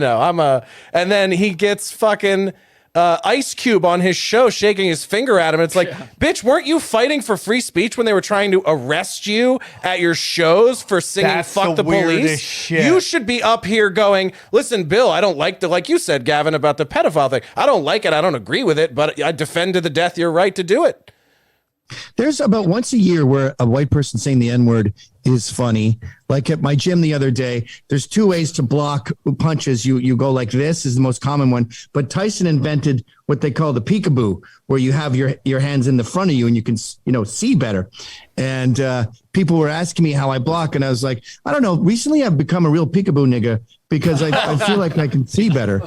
then he gets fucking Ice Cube on his show shaking his finger at him. It's like, bitch, weren't you fighting for free speech when they were trying to arrest you at your shows for singing That's fuck the the weirdest police? shit. You should be up here going, listen, Bill, I don't like like you said, Gavin, about the pedophile thing. I don't like it. I don't agree with it, but I defend to the death your right to do it. There's about once a year where a white person saying the N-word is funny. Like at my gym the other day, there's two ways to block punches. You go like this is the most common one. But Tyson invented what they call the peekaboo, where you have your hands in the front of you and you can, see better. And people were asking me how I block. And I was like, I don't know. Recently, I've become a real peekaboo nigga because I feel like I can see better.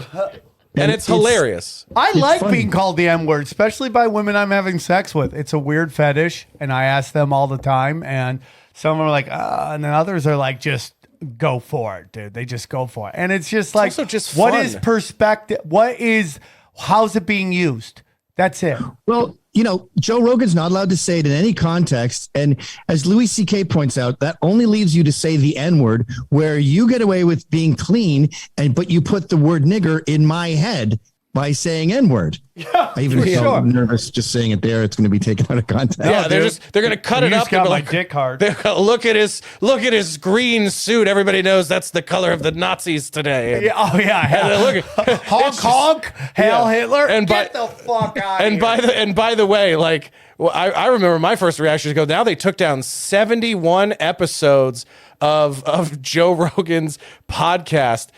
And it's hilarious. I like funny. being called the M-word, especially by women I'm having sex with. It's a weird fetish, and I ask them all the time, and some are like, and then others are like, just go for it, dude. They just go for it. And it's just like, also just what fun. is perspective? What is How's it being used? That's it. Well, you know, Joe Rogan's not allowed to say it in any context. And as Louis C.K. points out, that only leaves you to say the N-word, where you get away with being clean, but you put the word nigger in my head by saying N-word. Yeah, I even felt nervous just saying it there. It's going to be taken out of context. Yeah, they're going to cut it up. Got my like, dick hard. Look at his green suit. Everybody knows that's the color of the Nazis today. And, Yeah, oh yeah. and look at honk, Hail Hitler, And get the fuck out. And by the way, like, well, I remember my first reaction to go. Now they took down 71 episodes of Joe Rogan's podcast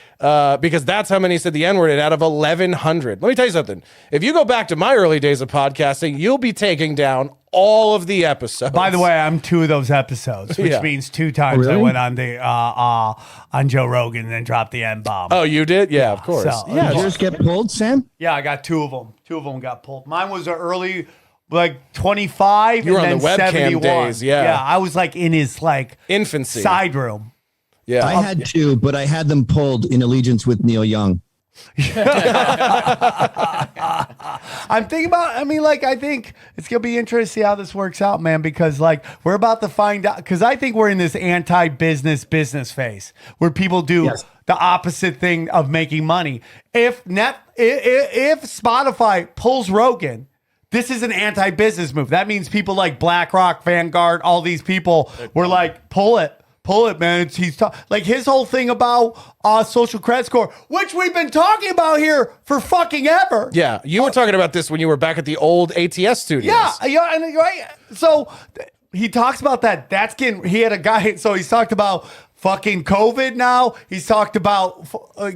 because that's how many said the N-word, and out of 1,100. Let me tell you something. If you go back to my early days of podcasting, you'll be taking down all of the episodes. By the way, I'm 2 of those episodes, which means 2 times I went on the on Joe Rogan and then dropped the N-bomb. Oh, you did? Yeah, of course. So, Did yours get pulled, Sam? Yeah, I got 2 of them. 2 of them got pulled. Mine was an early, like 25. You were and on then the webcam 71. days, yeah. Yeah, I was like in his like infancy side room. Yeah, I had 2, but I had them pulled in allegiance with Neil Young. I'm thinking about, I think it's going to be interesting to see how this works out, man, because like we're about to find out, because I think we're in this anti-business phase where people do the opposite thing of making money. If Spotify pulls Rogan, this is an anti-business move. That means people like BlackRock, Vanguard, all these people were like, pull it, man. Like his whole thing about social credit score, which we've been talking about here for fucking ever. Yeah, you were talking about this when you were back at the old ATS studios. Yeah, and right. So he talks about that. He had a guy. So he's talked about fucking COVID now. He's talked about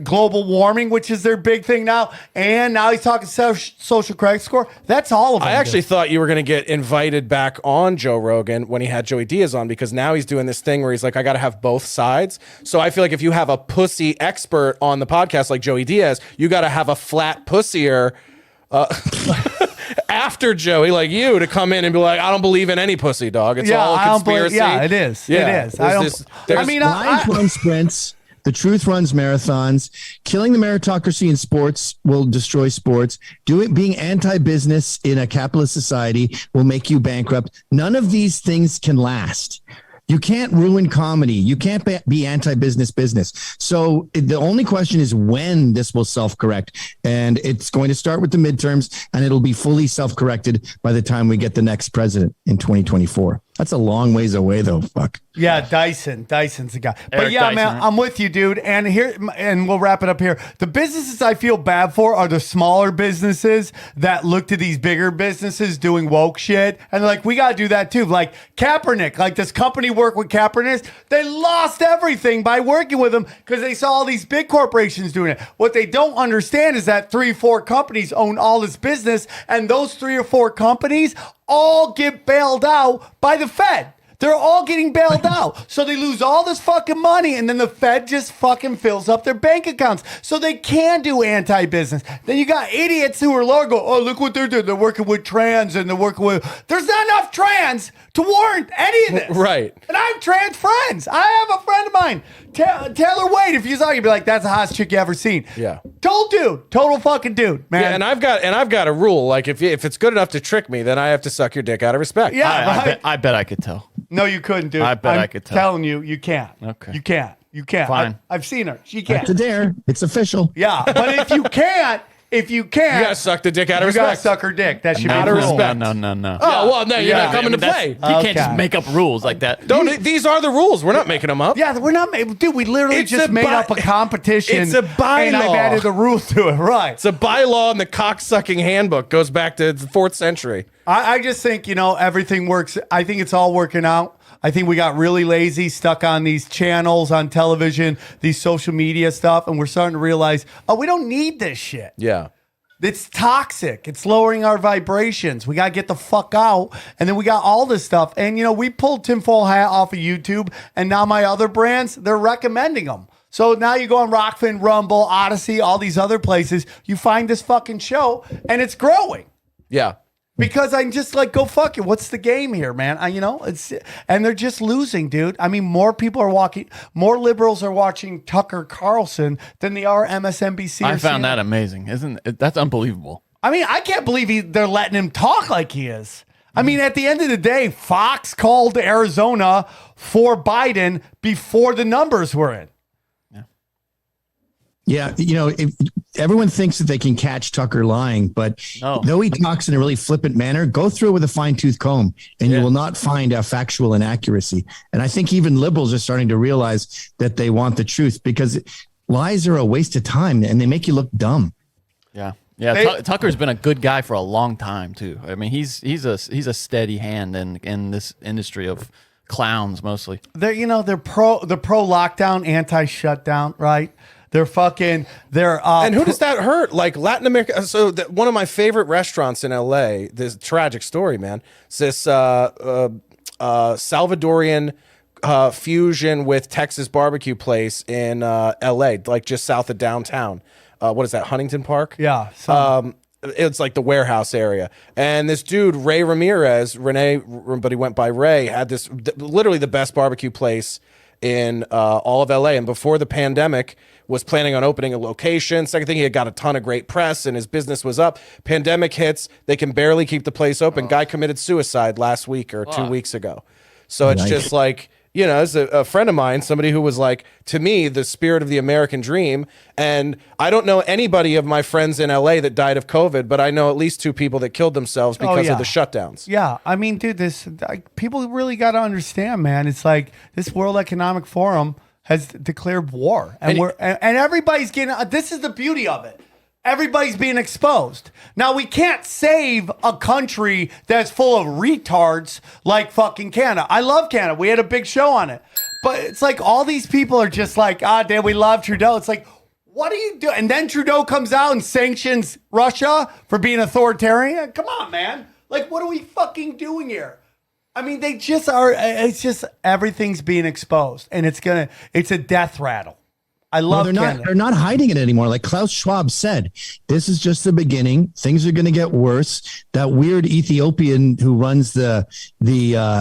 global warming, which is their big thing now. And now he's talking social credit score. That's all of it. I actually thought you were going to get invited back on Joe Rogan when he had Joey Diaz on, because now he's doing this thing where he's like, I got to have both sides. So I feel like if you have a pussy expert on the podcast like Joey Diaz, you got to have a flat pussier after Joey, like you, to come in and be like, I don't believe in any pussy, dog. It's all a conspiracy. It is. Yeah, it is. Lines run sprints. The truth runs marathons. Killing the meritocracy in sports will destroy sports. Being anti-business in a capitalist society will make you bankrupt. None of these things can last. You can't ruin comedy. You can't be anti-business. So the only question is when this will self-correct. And it's going to start with the midterms, and it'll be fully self-corrected by the time we get the next president in 2024. That's a long ways away, though. Fuck. Yeah, Dyson's the guy. But Eric yeah, Dyson, man, right? I'm with you, dude. And we'll wrap it up here. The businesses I feel bad for are the smaller businesses that look to these bigger businesses doing woke shit. And like, we got to do that too. Like Kaepernick, like this company worked with Kaepernick. They lost everything by working with him because they saw all these big corporations doing it. What they don't understand is that 3-4 companies own all this business. And those 3 or 4 companies all get bailed out by the Fed. They're all getting bailed out. So they lose all this fucking money, and then the Fed just fucking fills up their bank accounts. So they can do anti-business. Then you got idiots who are low go, oh, look what they're doing. They're working with trans, and they're working with... There's not enough trans to warrant any of this. Right. And I have trans friends. I have a friend of mine, Taylor Wade. If you saw, you'd be like, that's the hottest chick you ever seen. Yeah. Total fucking dude, man. Yeah, and I've got a rule. Like if it's good enough to trick me, then I have to suck your dick out of respect. Yeah, right. I bet I could tell. No, you couldn't, dude. I bet I'm I could tell. telling you, you can't. Okay. You can't. Fine. I've seen her. She can't. It's a dare. It's official. Yeah, but if you can't, you gotta suck the dick out of you gotta respect. suck her dick. That should be Out the of rule. respect. No. Oh well, no, you're not coming to play. You can't just make up rules like that. These are the rules. We're not making them up. Yeah, we're not, dude. We literally It's just a made up a competition. It's a bylaw. And I've added the rules to it. Right. It's a bylaw in the cocksucking handbook. Goes back to the 4th century. I just think everything works. I think it's all working out. I think we got really lazy, stuck on these channels on television, these social media stuff, and we're starting to realize, we don't need this shit. Yeah. It's toxic. It's lowering our vibrations. We got to get the fuck out. And then we got all this stuff. And, we pulled tinfoil hat off of YouTube. And now my other brands, they're recommending them. So now you go on Rockfin, Rumble, Odyssey, all these other places. You find this fucking show and it's growing. Yeah. Because I'm just like, go fuck it. What's the game here, man? And they're just losing, dude. I mean, more liberals are watching Tucker Carlson than they are MSNBC. I found that amazing. That's unbelievable. I mean, I can't believe they're letting him talk like he is. I mean, at the end of the day, Fox called Arizona for Biden before the numbers were in. Yeah, everyone thinks that they can catch Tucker lying, but though he talks in a really flippant manner, go through it with a fine-tooth comb, and you will not find a factual inaccuracy. And I think even liberals are starting to realize that they want the truth, because lies are a waste of time, and they make you look dumb. Yeah. Tucker's been a good guy for a long time too. I mean, he's a steady hand in this industry of clowns mostly. They're pro lockdown, anti shutdown, right? They're fucking. And who does that hurt? Like Latin America. So one of my favorite restaurants in LA. This tragic story, man. It's this Salvadorian fusion with Texas barbecue place in LA, like just south of downtown. What is that? Huntington Park? Yeah. It's like the warehouse area. And this dude, Ray Ramirez, Renee, but he went by Ray, had this literally the best barbecue place in all of LA. And before the pandemic, was planning on opening a location. Second thing, he had got a ton of great press and his business was up. Pandemic hits. They can barely keep the place open. Guy committed suicide last week or 2 weeks ago. So it's just like, as a friend of mine, somebody who was like, to me, the spirit of the American dream. And I don't know anybody of my friends in LA that died of COVID, but I know at least 2 people that killed themselves because of the shutdowns. Yeah. I mean, dude, people really got to understand, man. It's like this World Economic Forum has declared war. And everybody's getting, this is the beauty of it. Everybody's being exposed. Now, we can't save a country that's full of retards like fucking Canada. I love Canada. We had a big show on it. But it's like all these people are just like, damn, we love Trudeau. It's like, what are you doing? And then Trudeau comes out and sanctions Russia for being authoritarian. Come on, man. Like, what are we fucking doing here? I mean, they just are. It's just everything's being exposed. And it's a death rattle. I love Canada. They're not hiding it anymore. Like Klaus Schwab said, this is just the beginning. Things are going to get worse. That weird Ethiopian who runs the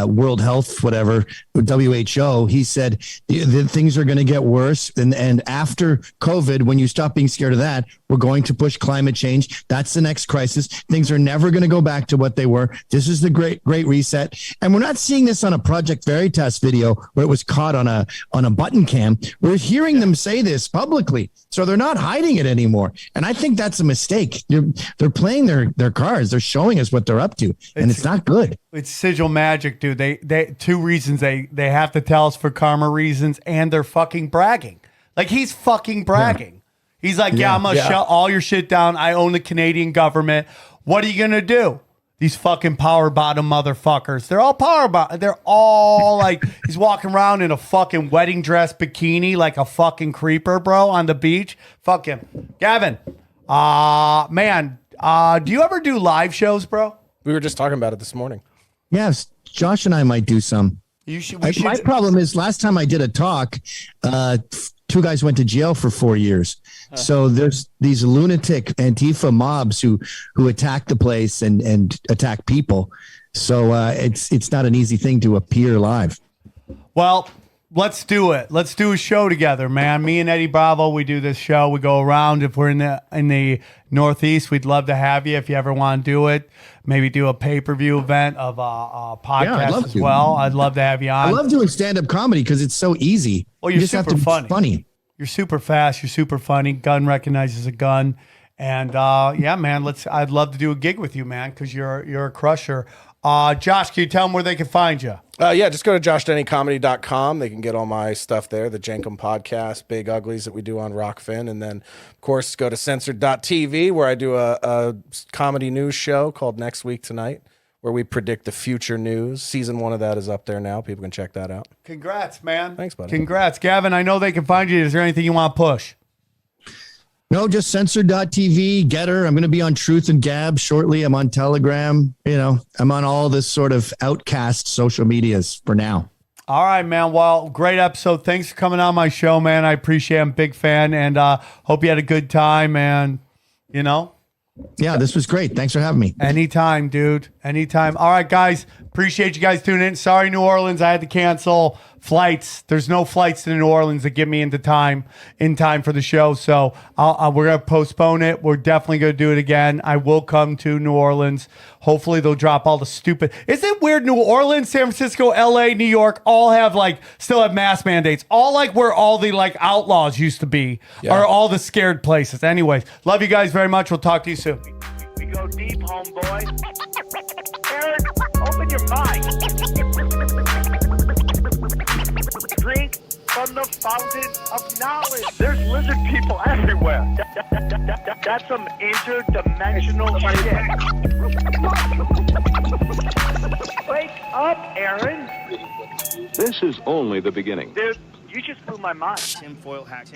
World Health, whatever, WHO, he said the things are going to get worse. And after COVID, when you stop being scared of that, we're going to push climate change. That's the next crisis. Things are never going to go back to what they were. This is the great reset. And we're not seeing this on a Project Veritas video where it was caught on a button cam. We're hearing them say this publicly. So they're not hiding it anymore. And I think that's a mistake. They're playing their cards. They're showing us what they're up to. And it's not good. It's sigil magic, dude. They 2 reasons they have to tell us for karma reasons, and they're fucking bragging. Like he's fucking bragging. Yeah. He's like, I'm going to shut all your shit down. I own the Canadian government. What are you going to do? These fucking power bottom motherfuckers. They're all power bottom. They're all like, he's walking around in a fucking wedding dress bikini like a fucking creeper, bro, on the beach. Fuck him. Gavin, man, do you ever do live shows, bro? We were just talking about it this morning. Yes, Josh and I might do some. My problem is last time I did a talk, 2 guys went to jail for 4 years. So there's these lunatic Antifa mobs who attack the place and attack people. So it's not an easy thing to appear live. Well, let's do it. Let's do a show together, man. Me and Eddie Bravo, we do this show. We go around. If we're in the Northeast, we'd love to have you if you ever want to do it. Maybe do a pay-per-view event of a podcast as well. I'd love to have you on. I love doing stand-up comedy because it's so easy. Well, you're just super have to be funny. You're super fast. You're super funny. Gun recognizes a gun. And yeah, man, I'd love to do a gig with you, man, because you're a crusher. Josh, can you tell them where they can find you? Yeah, just go to joshdennycomedy.com. They can get all my stuff there, the Jenkum podcast, Big Uglies that we do on Rockfin. And then, of course, go to censored.tv where I do a comedy news show called Next Week Tonight, where we predict the future news. Season 1 of that is up there now. People can check that out. Congrats, man. Thanks, buddy. Congrats. Gavin, I know they can find you. Is there anything you want to push? No, just censored.tv, Getter. I'm going to be on Truth and Gab shortly. I'm on Telegram. I'm on all this sort of outcast social medias for now. All right, man. Well, great episode. Thanks for coming on my show, man. I appreciate it. I'm a big fan, and hope you had a good time. And, Yeah, this was great. Thanks for having me. Anytime, dude. Anytime. All right, guys. Appreciate you guys tuning in. Sorry, New Orleans. I had to cancel flights. There's no flights to New Orleans that get me in time for the show. So we're going to postpone it. We're definitely going to do it again. I will come to New Orleans. Hopefully they'll drop all the stupid. Isn't it weird? New Orleans, San Francisco, LA, New York all have still have mask mandates. All where all the outlaws used to be are all the scared places. Anyways, love you guys very much. We'll talk to you soon. We go deep, homeboy. Aaron, open your mind. Drink from the fountain of knowledge. There's lizard people everywhere. That's some interdimensional shit. Wake up, Aaron. This is only the beginning. Dude, you just blew my mind. Tinfoil hat.